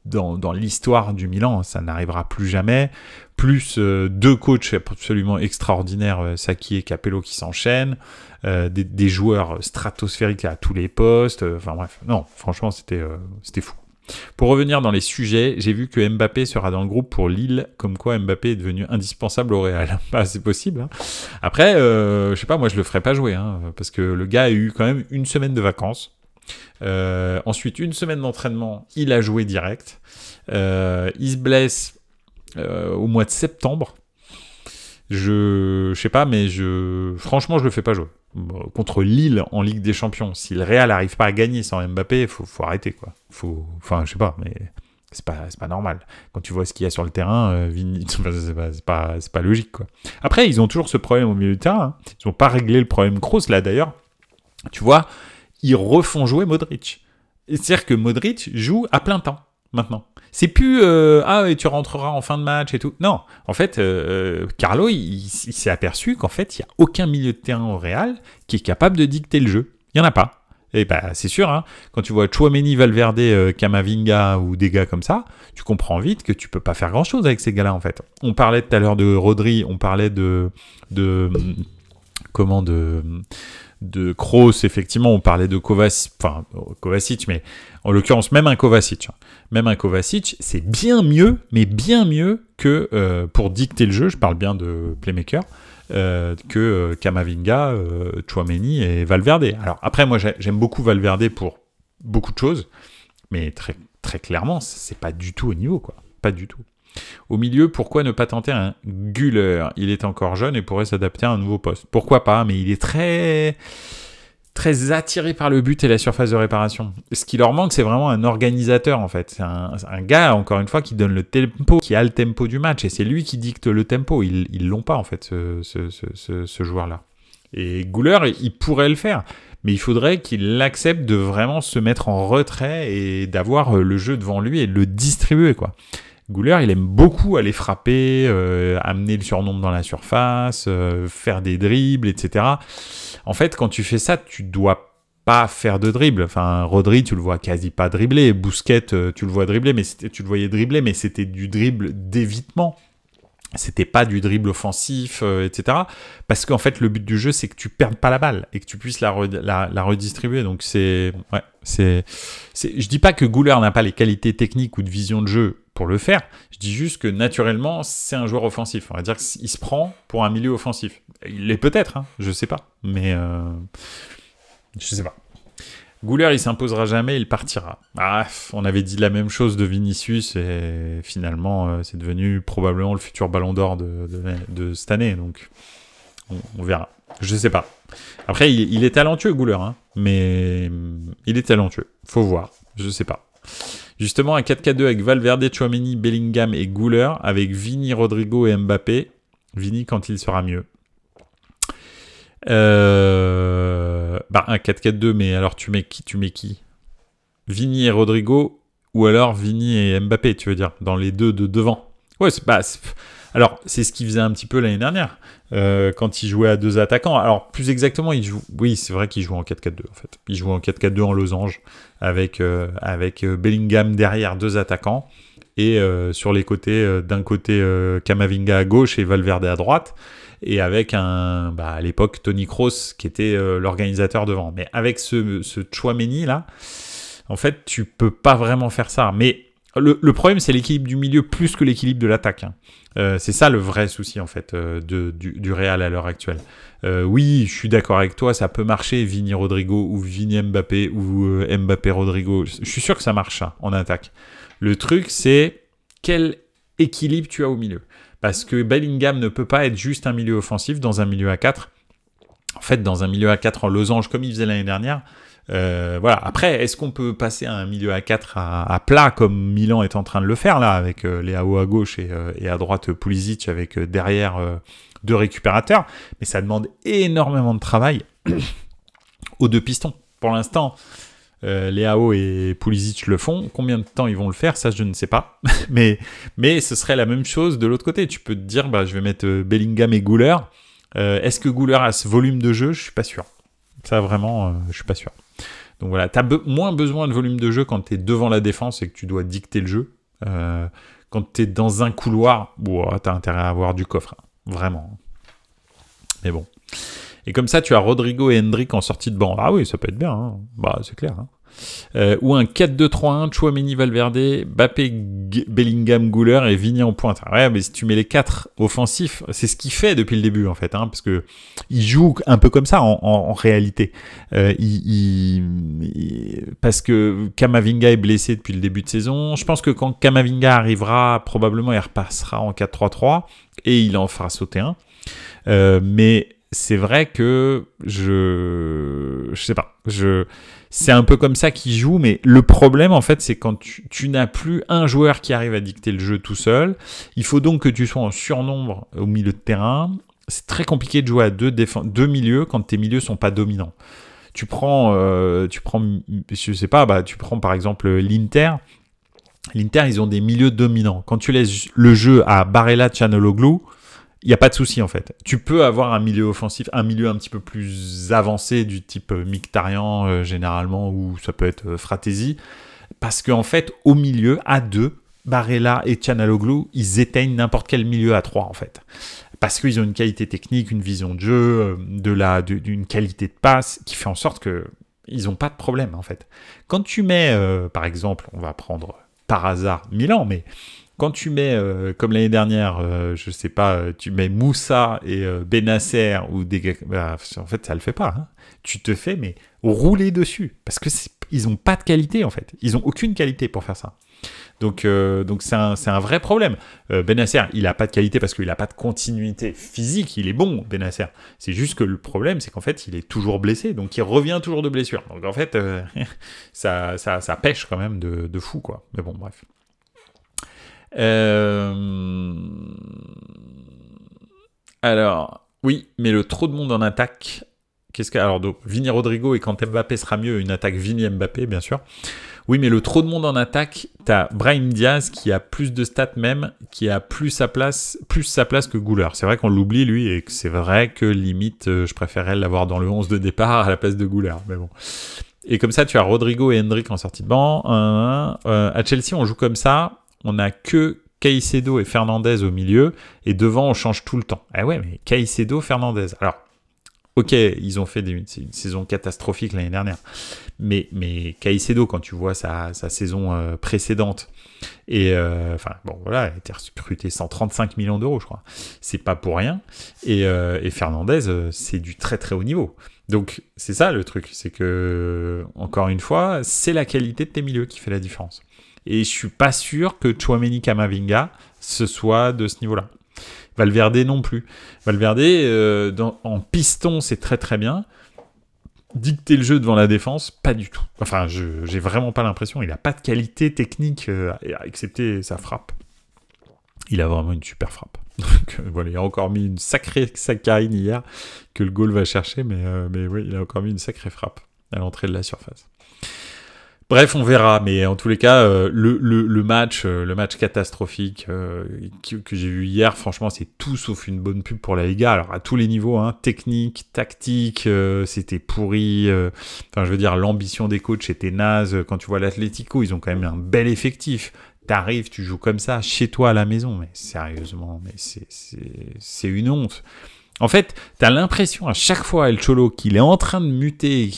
dans l'histoire du Milan, ça n'arrivera plus jamais. Plus 2 coachs absolument extraordinaires, Sacchi et Capello qui s'enchaînent, des joueurs stratosphériques à tous les postes. Enfin bref, non, franchement, c'était fou. Pour revenir dans les sujets, j'ai vu que Mbappé sera dans le groupe pour Lille, comme quoi Mbappé est devenu indispensable au Real. C'est possible. Hein. Après, je sais pas, moi je le ferais pas jouer, hein, parce que le gars a eu quand même 1 semaine de vacances. Ensuite, 1 semaine d'entraînement, il a joué direct. Il se blesse au mois de septembre. Je sais pas, mais franchement, je le fais pas jouer. Contre Lille en Ligue des Champions, si le Real n'arrive pas à gagner sans Mbappé, faut arrêter, quoi. Enfin, je sais pas, mais c'est pas normal. Quand tu vois ce qu'il y a sur le terrain, c'est pas logique, quoi. Après, ils ont toujours ce problème au milieu de terrain. Hein. Ils n'ont pas réglé le problème Kroos, là, d'ailleurs. Tu vois, ils refont jouer Modric. C'est-à-dire que Modric joue à plein temps, maintenant. C'est plus et tu rentreras en fin de match et tout. Non, en fait, Carlo, il s'est aperçu qu'en fait, il n'y a aucun milieu de terrain au Real qui est capable de dicter le jeu. Il n'y en a pas. Et c'est sûr, hein, quand tu vois Tchouaméni, Valverde, Camavinga ou des gars comme ça, tu comprends vite que tu peux pas faire grand-chose avec ces gars-là, en fait. On parlait tout à l'heure de Rodri, on parlait de Kroos, effectivement, on parlait de Kovacic, mais en l'occurrence, même un Kovacic, c'est bien mieux, mais bien mieux que pour dicter le jeu, je parle bien de playmaker, que Camavinga, Tchouaméni et Valverde. Alors après, moi, j'aime beaucoup Valverde pour beaucoup de choses, mais très, très clairement, c'est pas du tout au niveau, quoi. Pas du tout. Au milieu, pourquoi ne pas tenter un Güler ? Il est encore jeune et pourrait s'adapter à un nouveau poste. Pourquoi pas ? Mais il est très, très attiré par le but et la surface de réparation. Ce qui leur manque, c'est vraiment un organisateur, en fait. C'est un gars, encore une fois, qui donne le tempo, qui a le tempo du match. Et c'est lui qui dicte le tempo. Ils l'ont pas, en fait, ce joueur-là. Et Güler, il pourrait le faire. Mais il faudrait qu'il accepte de vraiment se mettre en retrait et d'avoir le jeu devant lui et de le distribuer, quoi. Güler, il aime beaucoup aller frapper, amener le surnombre dans la surface, faire des dribbles, etc. En fait, quand tu fais ça, tu dois pas faire de dribble. Enfin, Rodri, tu le vois quasi pas dribbler. Busquets, tu le vois dribbler, mais tu le voyais dribbler, mais c'était du dribble d'évitement. C'était pas du dribble offensif, etc. Parce qu'en fait, le but du jeu, c'est que tu perdes pas la balle et que tu puisses la redistribuer. Donc je dis pas que Güler n'a pas les qualités techniques ou de vision de jeu pour le faire. Je dis juste que naturellement, c'est un joueur offensif. On va dire qu'il se prend pour un milieu offensif. Il l'est peut-être, hein, je sais pas. Mais je sais pas. Güler, il s'imposera jamais, il partira. On avait dit la même chose de Vinicius et finalement, c'est devenu probablement le futur ballon d'or de cette année. Donc, on verra. Je sais pas. Après, il est talentueux, Güler, hein, mais il est talentueux. Faut voir. Je sais pas. Justement, un 4-4-2 avec Valverde, Tchouaméni, Bellingham et Güler, avec Vini, Rodrigo et Mbappé. Vini quand il sera mieux. Un 4-4-2, mais alors tu mets qui Vini et Rodrigo, ou alors Vini et Mbappé, tu veux dire, dans les deux de devant. Ouais, Alors, c'est ce qu'il faisait un petit peu l'année dernière, quand il jouait à 2 attaquants. Alors, plus exactement, il joue... Oui, c'est vrai qu'il joue en 4-4-2, en fait. Il joue en 4-4-2 en losange, avec Bellingham derrière 2 attaquants, et sur les côtés, d'un côté, Camavinga à gauche et Valverde à droite, et avec à l'époque, Toni Kroos, qui était l'organisateur devant. Mais avec ce Tchouaméni, là, en fait, tu peux pas vraiment faire ça. Mais le problème, c'est l'équilibre du milieu plus que l'équilibre de l'attaque. C'est ça le vrai souci, en fait, du Real à l'heure actuelle. Oui, je suis d'accord avec toi, ça peut marcher, Vini Rodrigo ou Vini Mbappé ou Mbappé Rodrigo. Je suis sûr que ça marche, ça, en attaque. Le truc, c'est quel équilibre tu as au milieu. Parce que Bellingham ne peut pas être juste un milieu offensif dans un milieu à 4. En fait, dans un milieu à 4 en losange, comme il faisait l'année dernière, voilà. Après, est-ce qu'on peut passer à un milieu à 4 à plat comme Milan est en train de le faire là, avec Leao à gauche et à droite Pulisic avec derrière 2 récupérateurs, mais ça demande énormément de travail aux 2 pistons. Pour l'instant, Leao et Pulisic le font. Combien de temps ils vont le faire, ça je ne sais pas. mais ce serait la même chose de l'autre côté. Tu peux te dire, je vais mettre Bellingham et Güler. Est-ce que Güler a ce volume de jeu? Je suis pas sûr. Ça vraiment, je suis pas sûr. Donc voilà, tu as moins besoin de volume de jeu quand tu es devant la défense et que tu dois dicter le jeu. Quand tu es dans un couloir, tu as intérêt à avoir du coffre. Hein. Vraiment. Mais bon. Et comme ça, tu as Rodrigo et Hendrick en sortie de banc. Ah oui, ça peut être bien. Hein. C'est clair. Hein. Ou un 4-2-3-1, Tchouaméni, Valverde, Mbappé, Bellingham, Güler et Vini en pointe. Ouais, mais si tu mets les 4 offensifs, c'est ce qu'il fait depuis le début en fait, hein, parce que il joue un peu comme ça en réalité. Parce que Camavinga est blessé depuis le début de saison. Je pense que quand Camavinga arrivera, probablement il repassera en 4-3-3 et il en fera sauter un. Mais c'est vrai que je sais pas, c'est un peu comme ça qu'il joue, mais le problème en fait c'est quand tu n'as plus un joueur qui arrive à dicter le jeu tout seul, il faut donc que tu sois en surnombre au milieu de terrain. C'est très compliqué de jouer à deux milieux quand tes milieux sont pas dominants. Tu prends je sais pas, tu prends par exemple l'Inter, ils ont des milieux dominants. Quand tu laisses le jeu à Barella, Çalhanoğlu, il n'y a pas de souci en fait. Tu peux avoir un milieu offensif, un milieu un petit peu plus avancé du type Mkhitaryan généralement, ou ça peut être Fratesi, parce qu'en fait au milieu, à 2, Barella et Çalhanoğlu, ils éteignent n'importe quel milieu à 3 en fait. Parce qu'ils ont une qualité technique, une vision de jeu, d'une qualité de passe qui fait en sorte qu'ils n'ont pas de problème en fait. Quand tu mets, par exemple, on va prendre par hasard Milan, mais quand tu mets, comme l'année dernière, je sais pas, tu mets Moussa et Benasser ou des gars, en fait, ça le fait pas. Hein. Tu te fais, mais rouler dessus. Parce que ils ont pas de qualité, en fait. Ils ont aucune qualité pour faire ça. Donc c'est un vrai problème. Benasser, il a pas de qualité parce qu'il a pas de continuité physique. Il est bon, Benasser. C'est juste que le problème, c'est qu'en fait, il est toujours blessé. Donc, il revient toujours de blessure. Donc, en fait, ça pêche quand même de fou, quoi. Mais bon, bref. Alors, oui, mais le trop de monde en attaque. Alors, donc, Vini Rodrigo et quand Mbappé sera mieux, une attaque Vini Mbappé, bien sûr. Oui, mais le trop de monde en attaque, t'as Brahim Diaz qui a plus de stats même, qui a plus sa place que Güler. C'est vrai qu'on l'oublie, lui, et que c'est vrai que limite, je préférerais l'avoir dans le 11 de départ à la place de Güler, mais bon. Et comme ça, tu as Rodrigo et Hendrick en sortie de banc. À Chelsea, on joue comme ça. On n'a que Caicedo et Fernandez au milieu, et devant, on change tout le temps. Ah ouais, mais Caicedo, Fernandez. Alors, ok, ils ont fait une saison catastrophique l'année dernière, mais Caicedo, quand tu vois sa saison précédente, et bon voilà, elle a été recrutée 135 millions d'euros, je crois. C'est pas pour rien. Et Fernandez, c'est du très très haut niveau. Donc c'est ça le truc, c'est que encore une fois, c'est la qualité de tes milieux qui fait la différence. Et je suis pas sûr que Tchouaméni Camavinga ce soit de ce niveau-là. Valverde non plus. Valverde, en piston, c'est très très bien. Dicter le jeu devant la défense, pas du tout. Enfin, j'ai vraiment pas l'impression. Il a pas de qualité technique, excepté sa frappe. Il a vraiment une super frappe. Donc voilà, il a encore mis une sacrée saccharine hier que le goal va chercher, mais oui, il a encore mis une sacrée frappe à l'entrée de la surface. Bref, on verra, mais en tous les cas, le match catastrophique que j'ai vu hier, franchement, c'est tout sauf une bonne pub pour la Liga. Alors à tous les niveaux, hein, technique, tactique, c'était pourri. Enfin, je veux dire, l'ambition des coachs était naze. Quand tu vois l'Atlético, ils ont quand même un bel effectif. T'arrives, tu joues comme ça, chez toi à la maison, mais sérieusement, mais c'est une honte. En fait, t'as l'impression à chaque fois, El Cholo, qu'il est en train de muter, il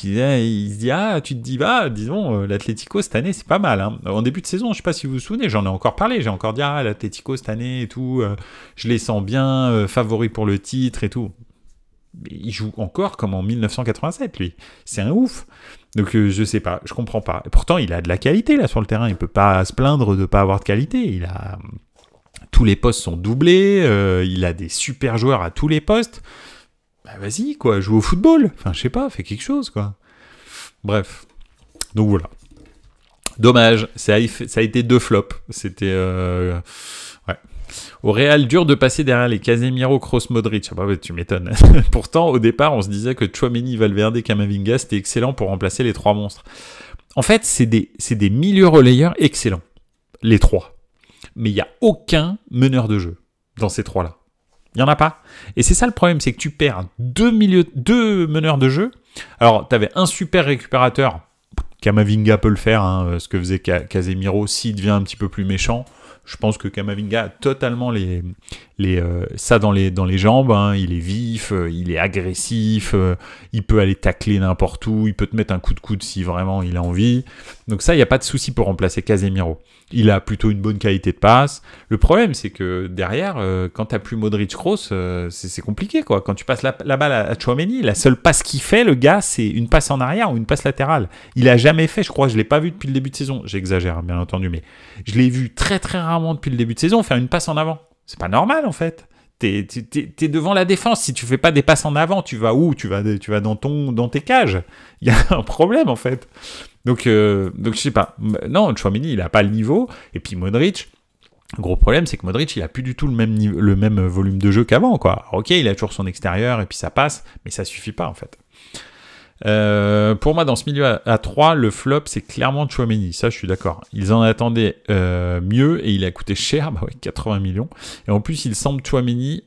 se dit, tu te dis, disons, l'Atlético cette année, c'est pas mal. Hein. En début de saison, je sais pas si vous vous souvenez, j'en ai encore parlé, j'ai encore dit, l'Atlético cette année et tout, je les sens bien, favoris pour le titre et tout. Mais il joue encore comme en 1987, lui. C'est un ouf. Donc, je sais pas, je comprends pas. Et pourtant, il a de la qualité, là, sur le terrain. Il peut pas se plaindre de pas avoir de qualité. Tous les postes sont doublés, il a des super joueurs à tous les postes. Bah vas-y, quoi, joue au football. Enfin, je sais pas, fais quelque chose, quoi. Bref. Donc voilà. Dommage, ça a été 2 flops. C'était... ouais. Au Real, dur de passer derrière les Casemiro, Kroos, Modric. Ah bah ouais, tu m'étonnes. Pourtant, au départ, on se disait que Tchouaméni, Valverde, Camavinga, c'était excellent pour remplacer les 3 monstres. En fait, c'est des milieux relayeurs excellents. Les 3. Mais il n'y a aucun meneur de jeu dans ces 3-là. Il n'y en a pas. Et c'est ça le problème, c'est que tu perds 2 meneurs de jeu. Alors, tu avais un super récupérateur. Camavinga peut le faire, hein, ce que faisait Casemiro, s'il devient un petit peu plus méchant. Je pense que Camavinga a totalement ça dans les jambes. Hein. Il est vif, il est agressif, il peut aller tacler n'importe où, il peut te mettre un coup de coude si vraiment il a envie. Donc ça, il n'y a pas de souci pour remplacer Casemiro. Il a plutôt une bonne qualité de passe. Le problème, c'est que derrière, quand tu n'as plus Modric, Kroos, c'est compliqué, quoi. Quand tu passes la balle à Tchouaméni, la seule passe qu'il fait, le gars, c'est une passe en arrière ou une passe latérale. Il a jamais fait, je crois, je ne l'ai pas vu depuis le début de saison. J'exagère, bien entendu, mais je l'ai vu très très rarement depuis le début de saison faire une passe en avant. C'est pas normal, en fait. T'es devant la défense. Si tu fais pas des passes en avant, tu vas où? Tu vas dans tes cages. Il y a un problème, en fait. Donc je sais pas. Non, Tchouaméni, il a pas le niveau. Et puis Modric, gros problème, c'est que Modric, il a plus du tout le même volume de jeu qu'avant, quoi. Alors, ok, il a toujours son extérieur et puis ça passe, mais ça suffit pas, en fait. Pour moi, dans ce milieu à 3, le flop, c'est clairement Tchouaméni. Ça, je suis d'accord. Ils en attendaient mieux et il a coûté cher, 80 millions. Et en plus, il semble Tchouaméni,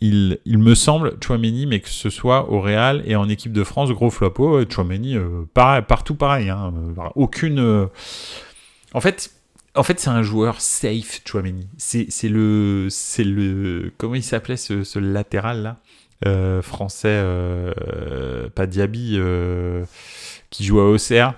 il me semble Tchouaméni, mais que ce soit au Real et en équipe de France, gros flop. Oh, Tchouaméni, partout pareil. Hein, aucune. En fait, c'est un joueur safe, Tchouaméni. C'est le. Comment il s'appelait ce latéral là? Français, pas Diaby, qui joue à Auxerre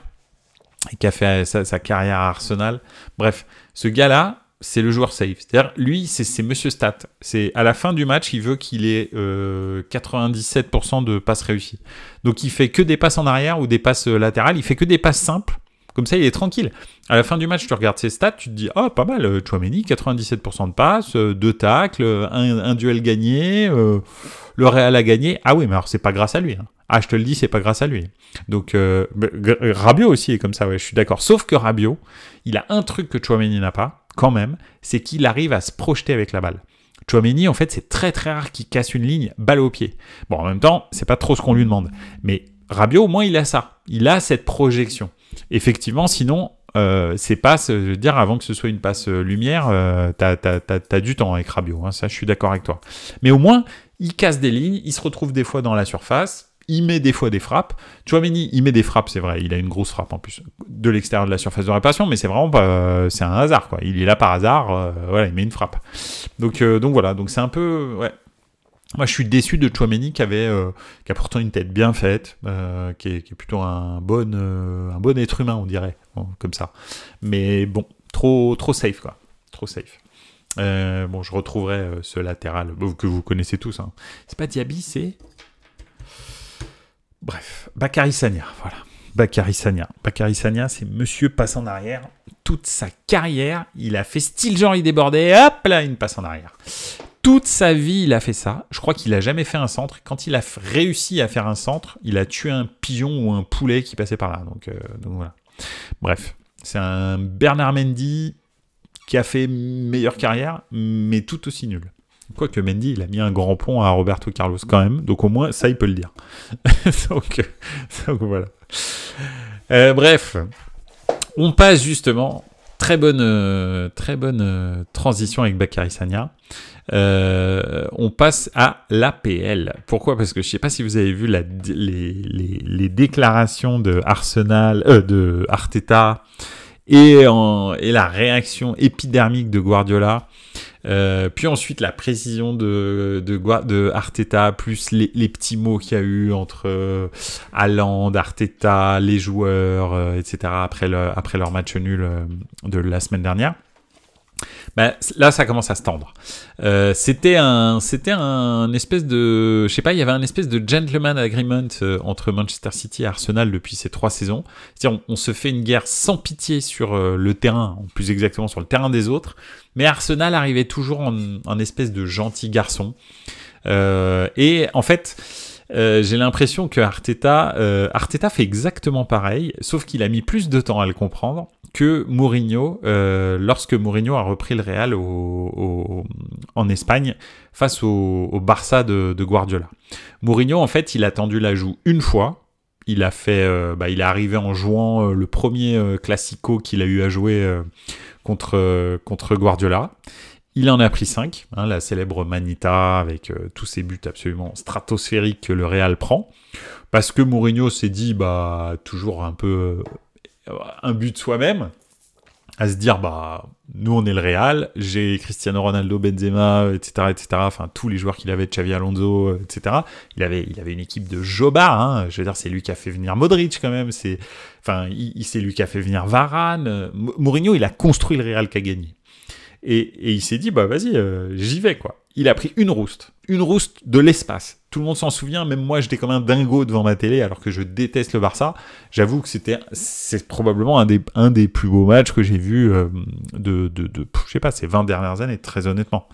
et qui a fait sa carrière à Arsenal. Bref, ce gars-là, c'est le joueur safe. C'est-à-dire, lui, c'est Monsieur Stat. C'est à la fin du match, il veut qu'il ait 97% de passes réussies. Donc, il fait que des passes en arrière ou des passes latérales. Il fait que des passes simples. Comme ça, il est tranquille. À la fin du match, tu regardes ses stats, tu te dis, pas mal, Tchouaméni, 97% de passes, 2 tacles, un duel gagné, le Real a gagné. Ah oui, mais alors c'est pas grâce à lui. Hein. Ah, je te le dis, c'est pas grâce à lui. Donc, Rabiot aussi est comme ça, ouais, je suis d'accord. Sauf que Rabiot, il a un truc que Tchouaméni n'a pas, quand même, c'est qu'il arrive à se projeter avec la balle. Tchouaméni, en fait, c'est très très rare qu'il casse une ligne, balle au pied. Bon, en même temps, c'est pas trop ce qu'on lui demande. Mais Rabiot, au moins, il a ça. Il a cette projection. Effectivement, sinon, ces passes, je veux dire, avant que ce soit une passe lumière, t'as du temps avec Rabiot. Hein, ça, je suis d'accord avec toi. Mais au moins, il casse des lignes, il se retrouve des fois dans la surface, il met des fois des frappes. Tchouaméni, il met des frappes, c'est vrai, il a une grosse frappe en plus, de l'extérieur de la surface de réparation, mais c'est vraiment pas, c'est un hasard, quoi. Il est là par hasard, voilà, il met une frappe. Donc voilà, donc c'est un peu, ouais. Moi, je suis déçu de Tchouaméni qui a pourtant une tête bien faite, qui est plutôt un bon être humain, on dirait, comme ça. Mais bon, trop safe, quoi. Trop safe. Bon, je retrouverai ce latéral que vous connaissez tous. Hein. C'est pas Diaby, c'est... Bref, Bakary Sagna, voilà. Bakary Sagna, c'est monsieur passe en arrière. Toute sa carrière, il a fait style genre, il débordait, hop là, une passe en arrière. Toute sa vie, il a fait ça. Je crois qu'il n'a jamais fait un centre. Quand il a réussi à faire un centre, il a tué un pigeon ou un poulet qui passait par là. Donc voilà. Bref, c'est un Bernard Mendy qui a fait meilleure carrière, mais tout aussi nul. Quoique Mendy, il a mis un grand pont à Roberto Carlos quand même. Donc au moins, ça, il peut le dire. donc voilà. Bref. On passe justement, très bonne transition avec Bakary Sagna. On passe à l'APL. Pourquoi? Parce que je ne sais pas si vous avez vu les déclarations de Arteta et la réaction épidermique de Guardiola. Puis ensuite la précision de Arteta, plus les petits mots qu'il y a eu entre Haaland, Arteta, les joueurs, etc. après leur match nul de la semaine dernière. Ben, là, ça commence à se tendre. C'était un espèce de, je sais pas, il y avait un espèce de gentleman agreement entre Manchester City et Arsenal depuis ces 3 saisons. C'est-à-dire, on se fait une guerre sans pitié sur le terrain, plus exactement sur le terrain des autres. Mais Arsenal arrivait toujours en espèce de gentil garçon. Et en fait, j'ai l'impression que Arteta fait exactement pareil, sauf qu'il a mis plus de temps à le comprendre que Mourinho, lorsque Mourinho a repris le Real en Espagne face au Barça de Guardiola. Mourinho, en fait, il a tendu la joue une fois. Il a fait, il est arrivé en jouant le premier Classico qu'il a eu à jouer contre Guardiola. Il en a pris 5, la célèbre Manita avec tous ces buts absolument stratosphériques que le Real prend. Parce que Mourinho s'est dit, toujours un peu un but de soi-même, à se dire, nous on est le Real, j'ai Cristiano Ronaldo, Benzema, etc., enfin tous les joueurs qu'il avait, Xavi Alonso, etc. Il avait une équipe de jobards, je veux dire, c'est lui qui a fait venir Modric quand même, c'est lui qui a fait venir Varane. Mourinho, il a construit le Real qui a gagné. Et il s'est dit, vas-y, j'y vais, quoi. Il a pris une rouste de l'espace. Tout le monde s'en souvient, même moi, j'étais comme un dingo devant ma télé, alors que je déteste le Barça. J'avoue que c'est probablement un des plus beaux matchs que j'ai vu je sais pas, ces 20 dernières années, très honnêtement.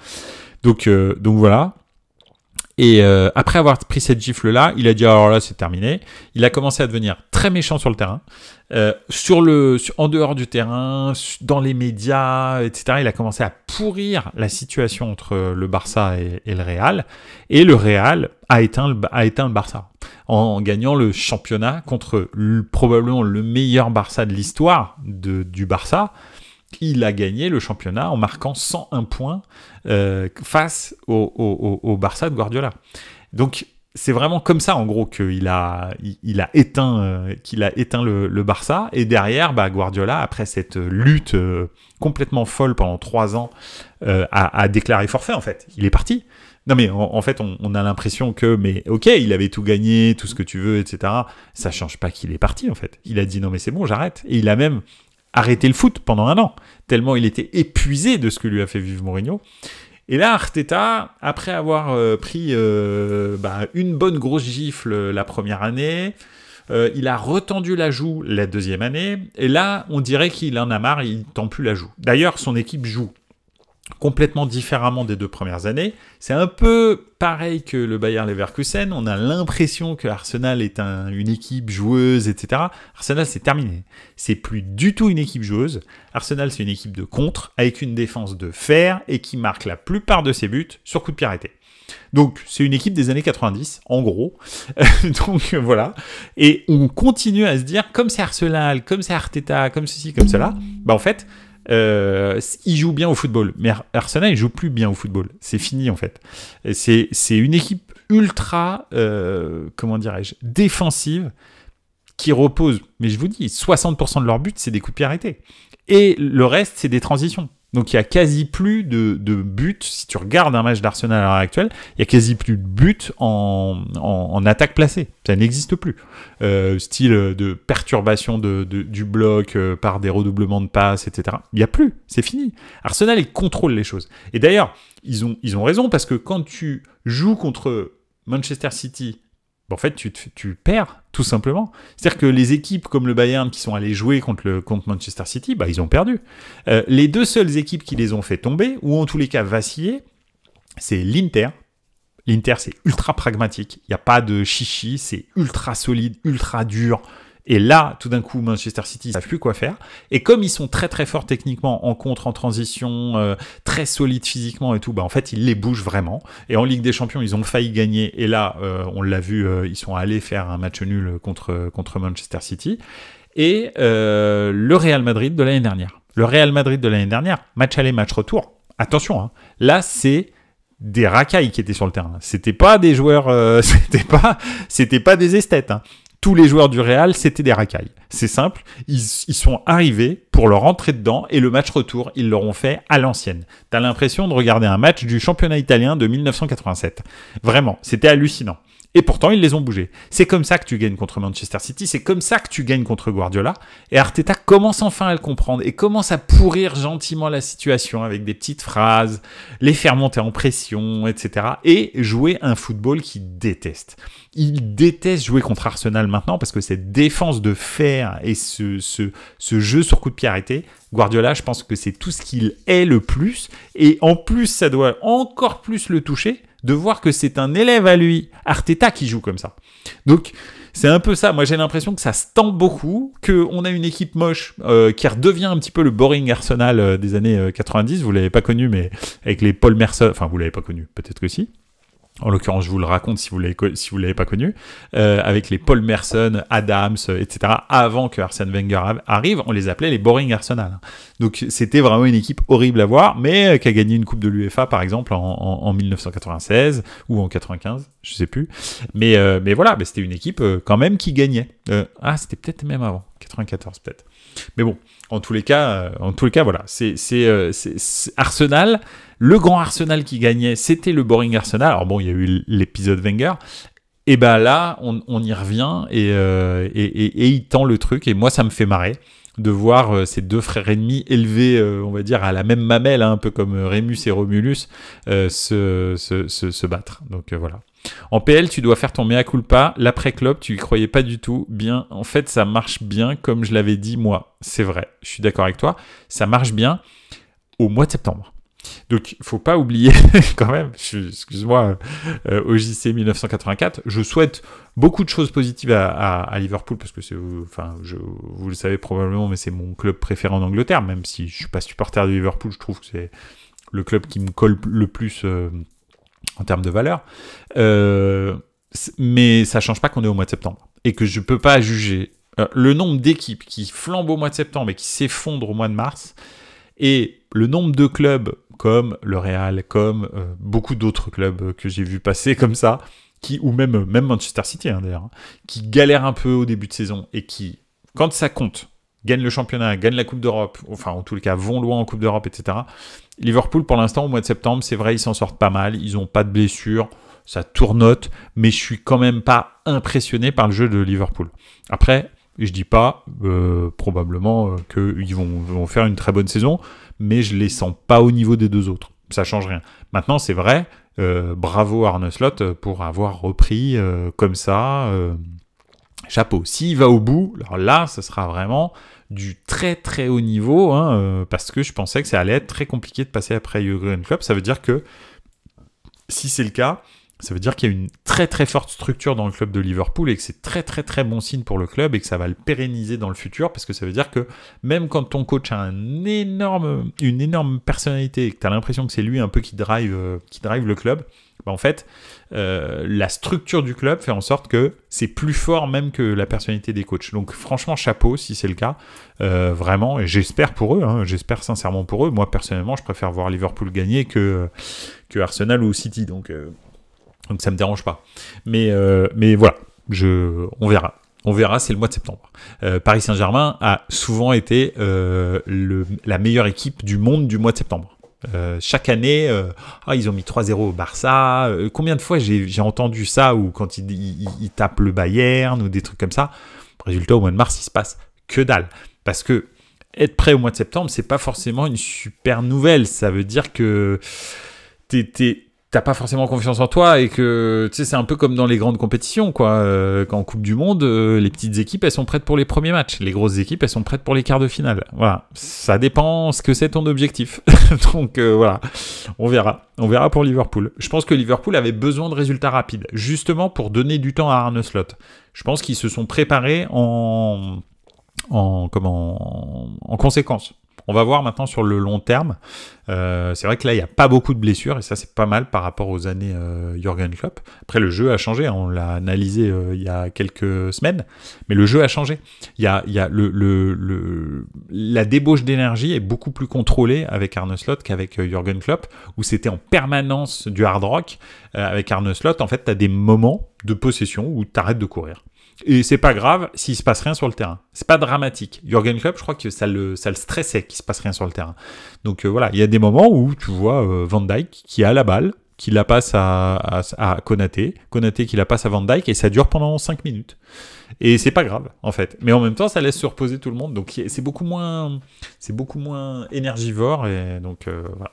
Donc voilà. Et après avoir pris cette gifle-là, il a dit, alors là, c'est terminé. Il a commencé à devenir très méchant sur le terrain. En dehors du terrain, dans les médias, etc. Il a commencé à pourrir la situation entre le Barça et le Real. Et le Real a éteint le Barça en gagnant le championnat contre probablement le meilleur Barça de l'histoire du Barça. Il a gagné le championnat en marquant 101 points face au Barça de Guardiola. Donc, c'est vraiment comme ça, en gros, qu'il a éteint le Barça. Et derrière, Guardiola, après cette lutte complètement folle pendant 3 ans, a déclaré forfait, en fait. Il est parti. Non, mais en fait, on a l'impression que, il avait tout gagné, tout ce que tu veux, etc. Ça change pas qu'il est parti, en fait. Il a dit, non, mais c'est bon, j'arrête. Et il a même arrêté le foot pendant 1 an, tellement il était épuisé de ce que lui a fait vivre Mourinho. Et là, Arteta, après avoir pris une bonne grosse gifle la première année, il a retendu la joue la deuxième année, et là, on dirait qu'il en a marre, il ne tend plus la joue. D'ailleurs, son équipe joue complètement différemment des 2 premières années. C'est un peu pareil que le Bayer Leverkusen. On a l'impression que Arsenal est une équipe joueuse, etc. Arsenal, c'est terminé. C'est plus du tout une équipe joueuse. Arsenal, c'est une équipe de contre, avec une défense de fer, et qui marque la plupart de ses buts sur coup de pied arrêté. Donc, c'est une équipe des années 90, en gros. Donc, voilà. Et on continue à se dire, comme c'est Arsenal, comme c'est Arteta, comme ceci, comme cela, en fait, il joue bien au football, mais Arsenal il joue plus bien au football, c'est fini en fait. C'est une équipe ultra défensive qui repose, mais je vous dis 60% de leur but c'est des coups de pied arrêtés et le reste c'est des transitions. Donc il y a quasi plus de buts, si tu regardes un match d'Arsenal à l'heure actuelle, il y a quasi plus de buts en attaque placée, ça n'existe plus. Style de perturbation du bloc par des redoublements de passes, etc. Il n'y a plus, c'est fini. Arsenal, il contrôle les choses. Et d'ailleurs, ils ont raison, parce que quand tu joues contre Manchester City, en fait, tu perds, tout simplement. C'est-à-dire que les équipes comme le Bayern qui sont allées jouer contre Manchester City, ils ont perdu. Les 2 seules équipes qui les ont fait tomber, ou en tous les cas vaciller, c'est l'Inter. L'Inter, c'est ultra pragmatique. Il n'y a pas de chichi, c'est ultra solide, ultra dur, Et là, tout d'un coup, Manchester City, ils savent plus quoi faire. Et comme ils sont très très forts techniquement, en contre, en transition, très solides physiquement et tout, en fait, ils les bougent vraiment. Et en Ligue des Champions, ils ont failli gagner. Et là, on l'a vu, ils sont allés faire un match nul contre Manchester City. Et le Real Madrid de l'année dernière. Le Real Madrid de l'année dernière, match aller, match retour. Attention, hein, là, c'est des racailles qui étaient sur le terrain. C'était pas des joueurs, c'était pas des esthètes. Hein. Tous les joueurs du Real, c'était des racailles. C'est simple, ils sont arrivés pour leur entrer dedans et le match retour, ils l'auront fait à l'ancienne. T'as l'impression de regarder un match du championnat italien de 1987. Vraiment, c'était hallucinant. Et pourtant, ils les ont bougés. C'est comme ça que tu gagnes contre Manchester City, c'est comme ça que tu gagnes contre Guardiola. Et Arteta commence enfin à le comprendre et commence à pourrir gentiment la situation avec des petites phrases, les faire monter en pression, etc. Et jouer un football qu'il déteste. Il déteste jouer contre Arsenal maintenant parce que cette défense de fer et ce jeu sur coup de pied arrêté, Guardiola, je pense que c'est tout ce qu'il est le plus. Et en plus, ça doit encore plus le toucher de voir que c'est un élève à lui, Arteta, qui joue comme ça. Donc, c'est un peu ça. Moi, j'ai l'impression que ça se tend beaucoup, qu'on a une équipe moche qui redevient un petit peu le boring Arsenal des années 90. Vous l'avez pas connu, mais avec les Paul Merson... Enfin, vous l'avez pas connu, peut-être que si. En l'occurrence, je vous le raconte si vous l'avez pas connu, avec les Paul Merson, Adams, etc. Avant que Arsène Wenger arrive, on les appelait les boring Arsenal. Donc c'était vraiment une équipe horrible à voir, mais qui a gagné une coupe de l'UEFA par exemple en 1996 ou en 95, je sais plus. Mais voilà, c'était une équipe quand même qui gagnait. C'était peut-être même avant, 94 peut-être. Mais bon, en tous les cas, voilà, c'est Arsenal. Le grand Arsenal qui gagnait, c'était le boring Arsenal. Alors bon, il y a eu l'épisode Wenger. Et là, on y revient et il tend le truc. Et moi, ça me fait marrer de voir ces deux frères ennemis élevés, on va dire, à la même mamelle, un peu comme Rémus et Romulus, se battre. Donc voilà. En PL, tu dois faire ton mea culpa. L'après-club, tu y croyais pas du tout. Bien, en fait, ça marche bien, comme je l'avais dit moi. C'est vrai, je suis d'accord avec toi. Ça marche bien au mois de septembre. Donc, faut pas oublier quand même, excuse-moi, au JC 1984, je souhaite beaucoup de choses positives à Liverpool parce que vous le savez probablement, mais c'est mon club préféré en Angleterre, même si je suis pas supporter de Liverpool, je trouve que c'est le club qui me colle le plus en termes de valeur. Mais ça change pas qu'on est au mois de septembre et que je peux pas juger le nombre d'équipes qui flambent au mois de septembre et qui s'effondrent au mois de mars. Et le nombre de clubs comme le Real, comme beaucoup d'autres clubs que j'ai vu passer comme ça, ou même Manchester City d'ailleurs, qui galèrent un peu au début de saison et qui, quand ça compte, gagnent le championnat, gagnent la Coupe d'Europe, enfin en tout cas vont loin en Coupe d'Europe, etc. Liverpool, pour l'instant, au mois de septembre, c'est vrai, ils s'en sortent pas mal, ils n'ont pas de blessures, ça tournote, mais je suis quand même pas impressionné par le jeu de Liverpool. Après, je dis pas probablement qu'ils vont faire une très bonne saison, mais je les sens pas au niveau des deux autres. Ça change rien. Maintenant, c'est vrai, bravo Arne Slot pour avoir repris comme ça. Chapeau. S'il va au bout, alors là, ça sera vraiment du très très haut niveau, parce que je pensais que ça allait être très compliqué de passer après Jürgen Klopp. Ça veut dire que, si c'est le cas, ça veut dire qu'il y a une très très forte structure dans le club de Liverpool et que c'est très très très bon signe pour le club et que ça va le pérenniser dans le futur parce que ça veut dire que même quand ton coach a une énorme personnalité et que tu as l'impression que c'est lui un peu qui drive le club, en fait, la structure du club fait en sorte que c'est plus fort même que la personnalité des coachs. Donc franchement, chapeau si c'est le cas, vraiment, et j'espère pour eux, j'espère sincèrement pour eux. Moi personnellement, je préfère voir Liverpool gagner que Arsenal ou City, donc ça me dérange pas. Mais voilà, on verra. On verra, c'est le mois de septembre. Paris Saint-Germain a souvent été la meilleure équipe du monde du mois de septembre. Chaque année, ils ont mis 3-0 au Barça. Combien de fois j'ai entendu ça, ou quand ils tapent le Bayern ou des trucs comme ça. Résultat, au mois de mars, il se passe que dalle. Parce que être prêt au mois de septembre, c'est pas forcément une super nouvelle. Ça veut dire que t'es t'as pas forcément confiance en toi et que tu sais c'est un peu comme dans les grandes compétitions quoi. Quand en Coupe du Monde, les petites équipes elles sont prêtes pour les premiers matchs, les grosses équipes elles sont prêtes pour les quarts de finale. Voilà, ça dépend ce que c'est ton objectif. Donc voilà, on verra pour Liverpool. Je pense que Liverpool avait besoin de résultats rapides, justement pour donner du temps à Arne Slot. Je pense qu'ils se sont préparés en conséquence. On va voir maintenant sur le long terme. C'est vrai que là, il n'y a pas beaucoup de blessures, et ça, c'est pas mal par rapport aux années Jürgen Klopp. Après, le jeu a changé, hein, on l'a analysé il y a quelques semaines, mais le jeu a changé. La débauche d'énergie est beaucoup plus contrôlée avec Arne Slot qu'avec Jürgen Klopp, où c'était en permanence du hard rock. Avec Arne Slot, en fait, tu as des moments de possession où tu arrêtes de courir. Et c'est pas grave s'il se passe rien sur le terrain. C'est pas dramatique. Jürgen Klopp, je crois que ça le stressait qu'il se passe rien sur le terrain. Donc voilà, il y a des moments où tu vois Van Dijk qui a la balle, qui la passe à Konaté, Konaté qui la passe à Van Dijk et ça dure pendant 5 minutes. Et c'est pas grave en fait. Mais en même temps, ça laisse se reposer tout le monde. Donc c'est beaucoup moins énergivore et donc voilà.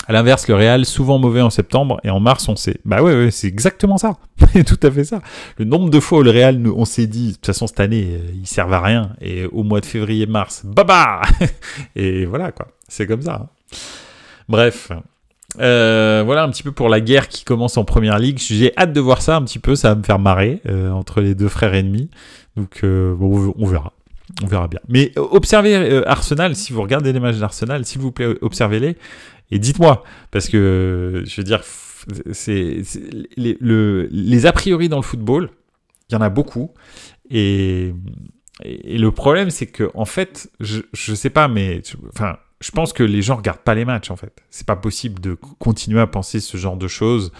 À l'inverse, le Real, souvent mauvais en septembre, et en mars, on sait... Bah ouais, c'est exactement ça. C'est tout à fait ça. Le nombre de fois où le Real, on s'est dit, de toute façon, cette année, ils servent à rien, et au mois de février-mars, baba. Et voilà, quoi. C'est comme ça. Hein. Bref. Voilà un petit peu pour la guerre qui commence en première ligue. J'ai hâte de voir ça un petit peu, ça va me faire marrer, entre les deux frères ennemis. Donc, bon, on verra. On verra bien. Mais observez Arsenal, si vous regardez les matchs d'Arsenal, s'il vous plaît, observez-les. Et dites-moi, parce que, je veux dire, les a priori dans le football, il y en a beaucoup. Et le problème, c'est que, en fait, je sais pas, mais, enfin, je pense que les gens regardent pas les matchs, en fait. C'est pas possible de continuer à penser ce genre de choses.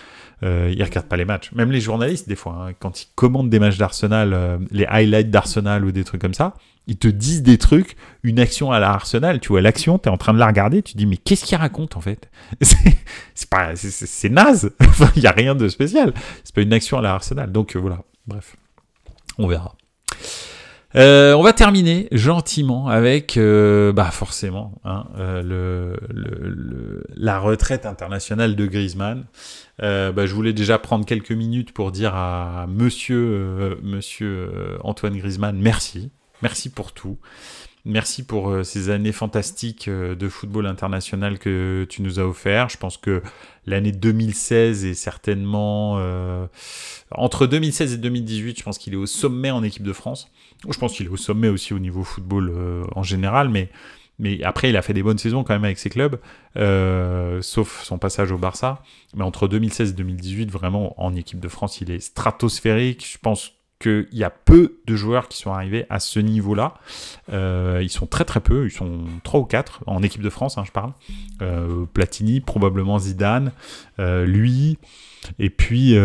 Ils regardent pas les matchs. Même les journalistes, des fois, hein, quand ils commandent des matchs d'Arsenal, les highlights d'Arsenal ou des trucs comme ça, ils te disent des trucs, une action à la Arsenal, tu vois l'action, t'es en train de la regarder, tu te dis mais qu'est-ce qu'il raconte en fait? C'est naze, il y a rien de spécial, c'est pas une action à la Arsenal, donc voilà, bref, on verra. On va terminer gentiment avec, forcément, hein, la retraite internationale de Griezmann. Je voulais déjà prendre quelques minutes pour dire à monsieur Antoine Griezmann, merci. Merci pour tout. Merci pour ces années fantastiques de football international que tu nous as offert. Je pense que l'année 2016 est certainement... entre 2016 et 2018, je pense qu'il est au sommet en équipe de France. Je pense qu'il est au sommet aussi au niveau football en général, mais après, il a fait des bonnes saisons quand même avec ses clubs, sauf son passage au Barça. Mais entre 2016 et 2018, vraiment, en équipe de France, il est stratosphérique. Je pense qu'il y a peu de joueurs qui sont arrivés à ce niveau-là. Ils sont très très peu, ils sont 3 ou 4 en équipe de France, hein, je parle. Platini, probablement Zidane, lui, et puis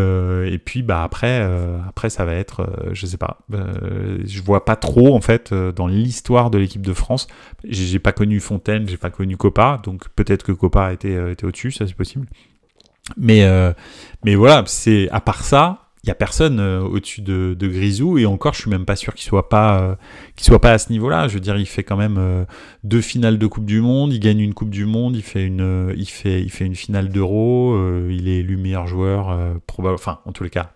après ça va être, je sais pas, je vois pas trop en fait dans l'histoire de l'équipe de France. J'ai pas connu Fontaine, j'ai pas connu Copa, donc peut-être que Copa était au-dessus, ça c'est possible. Mais voilà, c'est à part ça. Il n'y a personne au-dessus de Grisou, et encore, je suis même pas sûr qu'il soit pas à ce niveau-là. Je veux dire, il fait quand même 2 finales de Coupe du Monde, il gagne une Coupe du Monde, il fait une finale d'Euro, il est élu meilleur joueur, enfin, en tous les cas,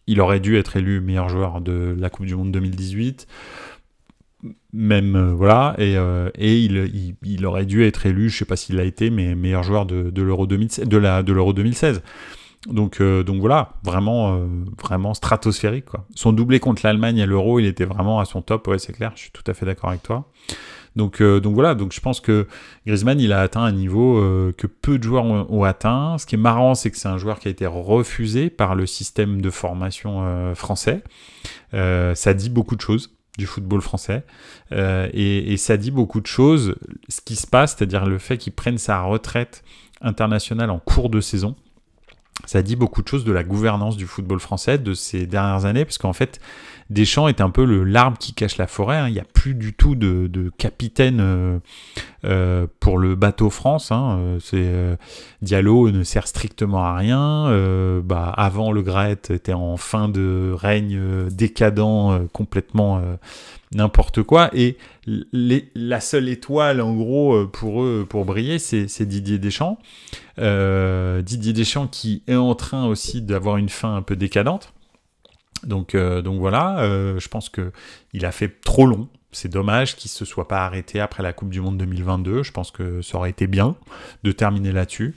il aurait dû être élu meilleur joueur de la Coupe du Monde 2018. Même voilà, et il aurait dû être élu, je sais pas s'il l'a été, mais meilleur joueur de l'Euro 2016, de l'Euro 2016. Donc voilà, vraiment stratosphérique, quoi. Son doublé contre l'Allemagne à l'Euro, il était vraiment à son top, ouais, c'est clair, je suis tout à fait d'accord avec toi. Donc voilà, donc je pense que Griezmann, il a atteint un niveau que peu de joueurs ont atteint. Ce qui est marrant, c'est que c'est un joueur qui a été refusé par le système de formation français. Ça dit beaucoup de choses du football français, et ça dit beaucoup de choses, ce qui se passe, c'est-à-dire le fait qu'il prenne sa retraite internationale en cours de saison. Ça dit beaucoup de choses de la gouvernance du football français de ces dernières années, parce qu'en fait, Deschamps est un peu l'arbre qui cache la forêt. Hein. Il n'y a plus du tout de capitaine pour le bateau France. Diallo ne sert strictement à rien. Avant, Le Graët était en fin de règne décadent, complètement n'importe quoi. Et la seule étoile, en gros, pour eux, pour briller, c'est Didier Deschamps. Didier Deschamps qui est en train aussi d'avoir une fin un peu décadente. Donc voilà, je pense qu'il a fait trop long. C'est dommage qu'il ne se soit pas arrêté après la Coupe du Monde 2022. Je pense que ça aurait été bien de terminer là-dessus.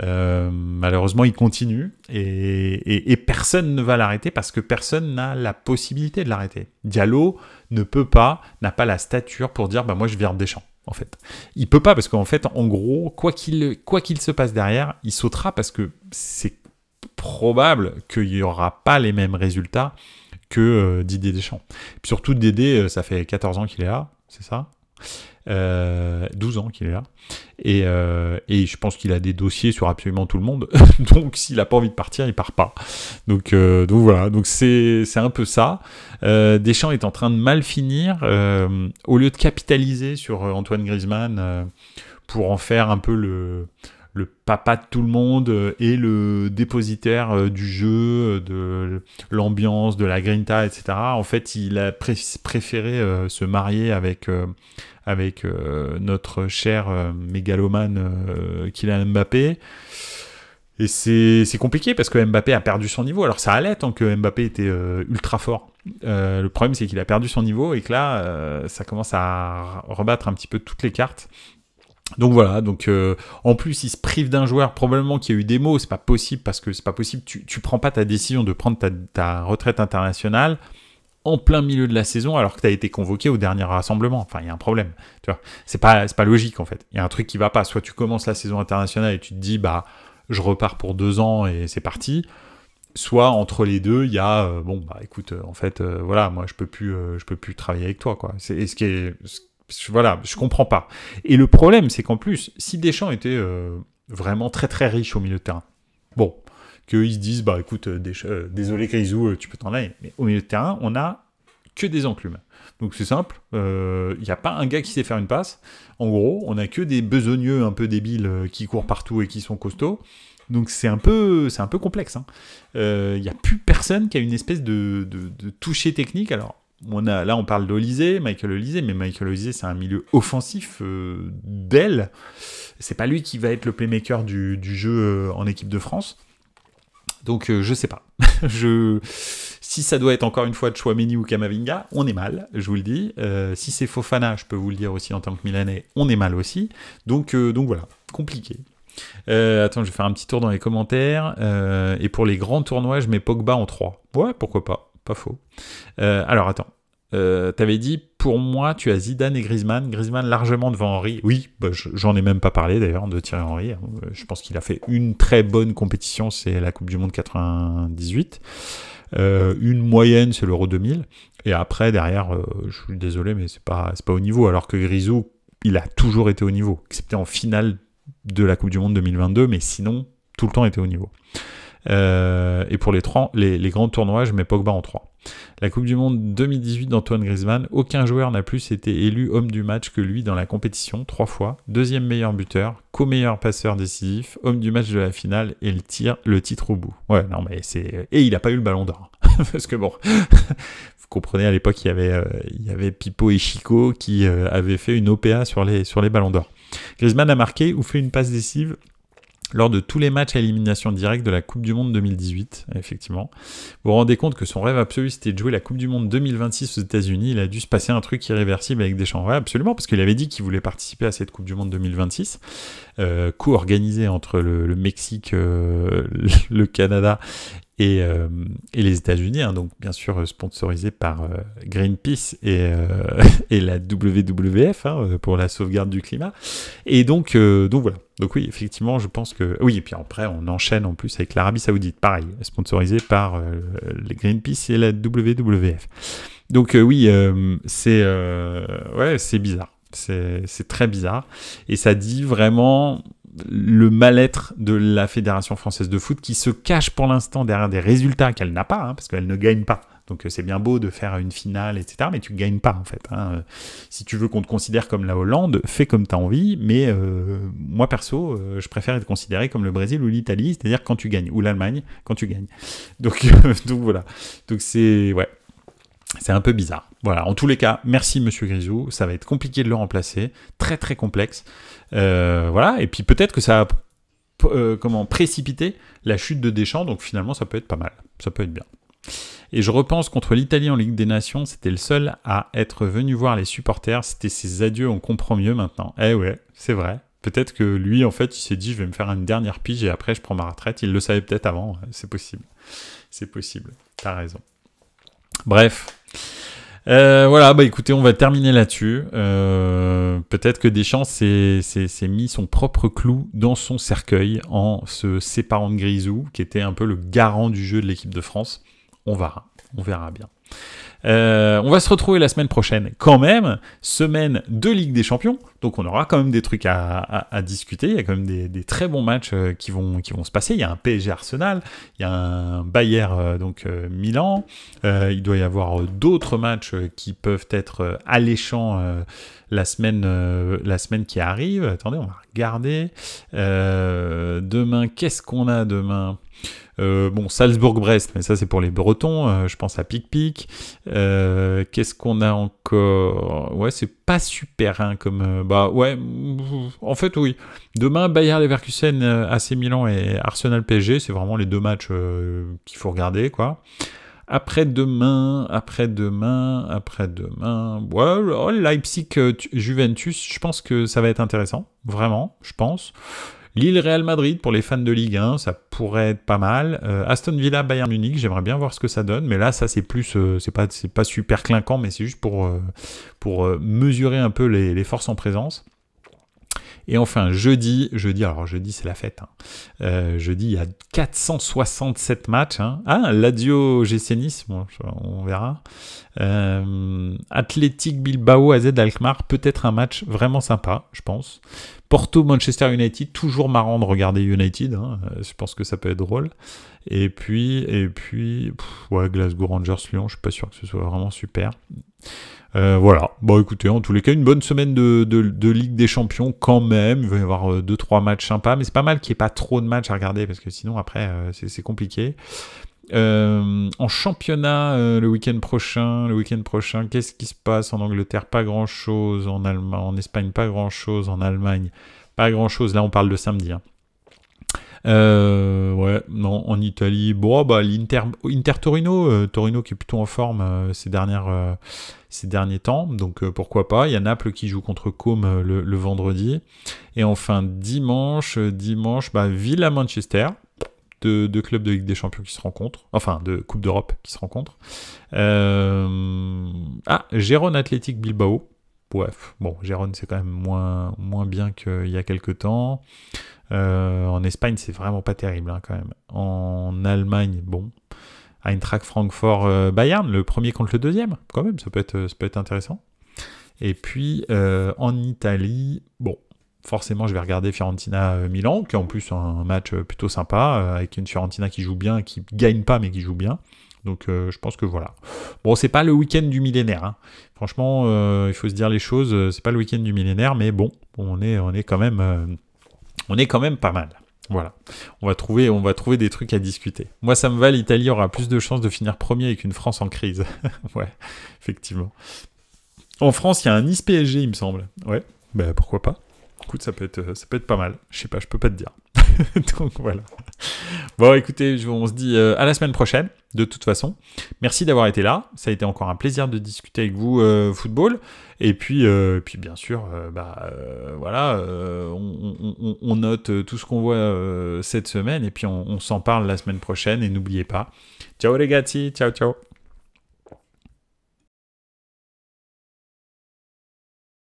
Malheureusement, il continue et personne ne va l'arrêter parce que personne n'a la possibilité de l'arrêter. Diallo n'a pas la stature pour dire moi je vire Deschamps. En fait, il peut pas parce qu'en fait, en gros, quoi qu'il se passe derrière, il sautera parce que c'est probable qu'il n'y aura pas les mêmes résultats que Didier Deschamps. Puis surtout, Dédé, ça fait 14 ans qu'il est là, c'est ça 12 ans qu'il est là. Et je pense qu'il a des dossiers sur absolument tout le monde. Donc, s'il n'a pas envie de partir, il part pas. Donc voilà. Donc, c'est un peu ça. Deschamps est en train de mal finir. Au lieu de capitaliser sur Antoine Griezmann pour en faire un peu le papa de tout le monde et le dépositaire du jeu, de l'ambiance, de la grinta, etc. En fait, il a préféré se marier avec notre cher mégalomane Kylian Mbappé. Et c'est compliqué parce que Mbappé a perdu son niveau. Alors ça allait tant que Mbappé était ultra fort. Le problème, c'est qu'il a perdu son niveau et que là, ça commence à rebattre un petit peu toutes les cartes. Donc voilà, en plus il se prive d'un joueur probablement qui a eu des mots, c'est pas possible parce que c'est pas possible, tu prends pas ta décision de prendre ta retraite internationale en plein milieu de la saison alors que tu as été convoqué au dernier rassemblement. Enfin, il y a un problème, tu vois. C'est pas logique en fait. Il y a un truc qui va pas, soit tu commences la saison internationale et tu te dis je repars pour 2 ans et c'est parti. Soit entre les deux, il y a écoute, en fait voilà, moi je peux plus travailler avec toi quoi. C'est ce qui est voilà, je comprends pas. Et le problème, c'est qu'en plus, si Deschamps était vraiment très très riche au milieu de terrain, qu'ils se disent, écoute, désolé Grisou, tu peux t'en aller, mais au milieu de terrain, on a que des enclumes. Donc c'est simple, il n'y a pas un gars qui sait faire une passe. En gros, on a que des besogneux un peu débiles qui courent partout et qui sont costauds. Donc c'est un peu complexe. Il n'y a plus personne qui a une espèce de toucher technique. Alors, là, on parle Michael Olise, mais Michael Olise, c'est un milieu offensif d'aile. C'est pas lui qui va être le playmaker du jeu en équipe de France. Donc, je sais pas. Si ça doit être encore une fois Tchouaméni ou Camavinga, on est mal, je vous le dis. Si c'est Fofana, je peux vous le dire aussi en tant que Milanais, on est mal aussi. Donc voilà, compliqué. Attends, je vais faire un petit tour dans les commentaires. Et pour les grands tournois, je mets Pogba en 3. Ouais, pourquoi pas. Pas faux. Alors, attends. T'avais dit, pour moi, tu as Zidane et Griezmann. Griezmann largement devant Henry. Oui, j'en ai même pas parlé d'ailleurs de Thierry Henry. Je pense qu'il a fait une très bonne compétition, c'est la Coupe du Monde 98. Une moyenne, c'est l'Euro 2000. Et après, derrière, je suis désolé, mais c'est pas au niveau. Alors que Grisou, il a toujours été au niveau, excepté en finale de la Coupe du Monde 2022, mais sinon, tout le temps était au niveau. Et pour les grands tournois, je mets Pogba en 3. La Coupe du Monde 2018 d'Antoine Griezmann, aucun joueur n'a plus été élu homme du match que lui dans la compétition, 3 fois, deuxième meilleur buteur, co-meilleur passeur décisif, homme du match de la finale et le titre au bout. Ouais, non mais et il n'a pas eu le ballon d'or. Parce que bon, vous comprenez, à l'époque, il y avait Pipo et Chico qui avaient fait une OPA sur les ballons d'or. Griezmann a marqué ou fait une passe décisive lors de tous les matchs à élimination directe de la Coupe du Monde 2018, effectivement. Vous vous rendez compte que son rêve absolu, c'était de jouer la Coupe du Monde 2026 aux États-Unis. Il a dû se passer un truc irréversible avec Deschamps. Ouais, absolument, parce qu'il avait dit qu'il voulait participer à cette Coupe du Monde 2026, co-organisée entre le Mexique, le Canada et les États-Unis, donc bien sûr sponsorisé par Greenpeace et la WWF pour la sauvegarde du climat. Et donc voilà. Donc oui, effectivement, je pense que... Oui, et puis après, on enchaîne en plus avec l'Arabie Saoudite, pareil, sponsorisé par les Greenpeace et la WWF. Donc oui, c'est bizarre. C'est très bizarre. Et ça dit vraiment le mal-être de la Fédération française de foot qui se cache pour l'instant derrière des résultats qu'elle n'a pas, parce qu'elle ne gagne pas Donc c'est bien beau de faire une finale, etc., mais tu gagnes pas en fait. Hein. Si tu veux qu'on te considère comme la Hollande, fais comme tu as envie, mais moi perso, je préfère être considéré comme le Brésil ou l'Italie, c'est-à-dire quand tu gagnes, ou l'Allemagne quand tu gagnes. Donc, donc voilà. Donc c'est un peu bizarre. Voilà. En tous les cas, merci Monsieur Grisou. Ça va être compliqué de le remplacer, très très complexe. Voilà. Et puis peut-être que ça a précipité la chute de Deschamps. Donc finalement, ça peut être pas mal. Ça peut être bien. Et je repense contre l'Italie en Ligue des Nations, c'était le seul à être venu voir les supporters. C'était ses adieux, on comprend mieux maintenant. Eh ouais, c'est vrai. Peut-être que lui, en fait, il s'est dit, je vais me faire une dernière pige et après, je prends ma retraite. Il le savait peut-être avant. C'est possible. C'est possible. T'as raison. Bref. Voilà, bah écoutez, on va terminer là-dessus. Peut-être que Deschamps s'est mis son propre clou dans son cercueil en se séparant de Grisou, qui était un peu le garant du jeu de l'équipe de France. On verra bien. On va se retrouver la semaine prochaine, quand même, semaine de Ligue des Champions, donc on aura quand même des trucs à discuter, il y a quand même des très bons matchs qui vont se passer, il y a un PSG Arsenal, il y a un Bayern Milan, il doit y avoir d'autres matchs qui peuvent être alléchants la semaine qui arrive. Attendez, on va regarder. Demain, qu'est-ce qu'on a demain ? Bon, Salzbourg-Brest, mais ça c'est pour les Bretons, je pense à Pic-Pic. Qu'est-ce qu'on a encore ? Ouais, c'est pas super, hein, comme... bah ouais, en fait oui. Demain, Bayer-Leverkusen, AC Milan et Arsenal-PSG, c'est vraiment les deux matchs qu'il faut regarder, quoi. Après-demain, ouais, Leipzig-Juventus, je pense que ça va être intéressant, vraiment, je pense. Lille-Real Madrid, pour les fans de Ligue 1, ça pourrait être pas mal. Aston Villa-Bayern Munich, j'aimerais bien voir ce que ça donne, mais là, ça c'est plus, c'est pas super clinquant, mais c'est juste pour mesurer un peu les forces en présence. Et enfin, jeudi, alors jeudi c'est la fête. Hein. Jeudi, il y a 467 matchs. Hein. Ah, Lazio GC Nice, bon, on verra. Athletic Bilbao AZ Alkmaar, peut-être un match vraiment sympa, je pense. Porto Manchester United, toujours marrant de regarder United. Hein. Je pense que ça peut être drôle. Et puis, ouais, Glasgow Rangers Lyon, je suis pas sûr que ce soit vraiment super. Voilà, bon écoutez, en tous les cas, une bonne semaine de Ligue des Champions quand même, il va y avoir 2-3 matchs sympas, mais c'est pas mal qu'il n'y ait pas trop de matchs à regarder, parce que sinon après c'est compliqué. En championnat, le week-end prochain, qu'est-ce qui se passe en Angleterre? Pas grand-chose, en Espagne pas grand-chose, en Allemagne pas grand-chose, là on parle de samedi, hein. Ouais, non, en Italie, bon, bah, Inter Torino, Torino qui est plutôt en forme ces derniers temps, donc pourquoi pas. Il y a Naples qui joue contre Côme le vendredi. Et enfin, dimanche, bah, Villa-Manchester, deux clubs de Ligue des Champions qui se rencontrent, enfin, de Coupe d'Europe qui se rencontrent. Gérone Athletic Bilbao. Bref, bon, Gérone c'est quand même moins bien qu'il y a quelques temps. En Espagne, c'est vraiment pas terrible, hein, quand même. En Allemagne, bon, Eintracht Francfort, Bayern, le premier contre le deuxième, quand même, ça peut être intéressant. Et puis, en Italie, bon, forcément, je vais regarder Fiorentina-Milan, qui est en plus un match plutôt sympa, avec une Fiorentina qui joue bien, qui gagne pas, mais qui joue bien. Donc, je pense que voilà. Bon, c'est pas le week-end du millénaire, hein. Franchement, il faut se dire les choses, c'est pas le week-end du millénaire, mais bon, on est quand même pas mal. Voilà. On va trouver des trucs à discuter. Moi, ça me va, l'Italie aura plus de chances de finir premier avec une France en crise. Ouais, effectivement. En France, il y a un Nice PSG, il me semble. Ouais, bah pourquoi pas. Écoute, ça peut être pas mal. Je sais pas, je peux pas te dire. Donc voilà. Bon, écoutez, on se dit à la semaine prochaine, de toute façon. Merci d'avoir été là. Ça a été encore un plaisir de discuter avec vous football. Et puis bien sûr, voilà, on note tout ce qu'on voit cette semaine et puis on s'en parle la semaine prochaine. Et n'oubliez pas. Ciao les gars, ciao ciao.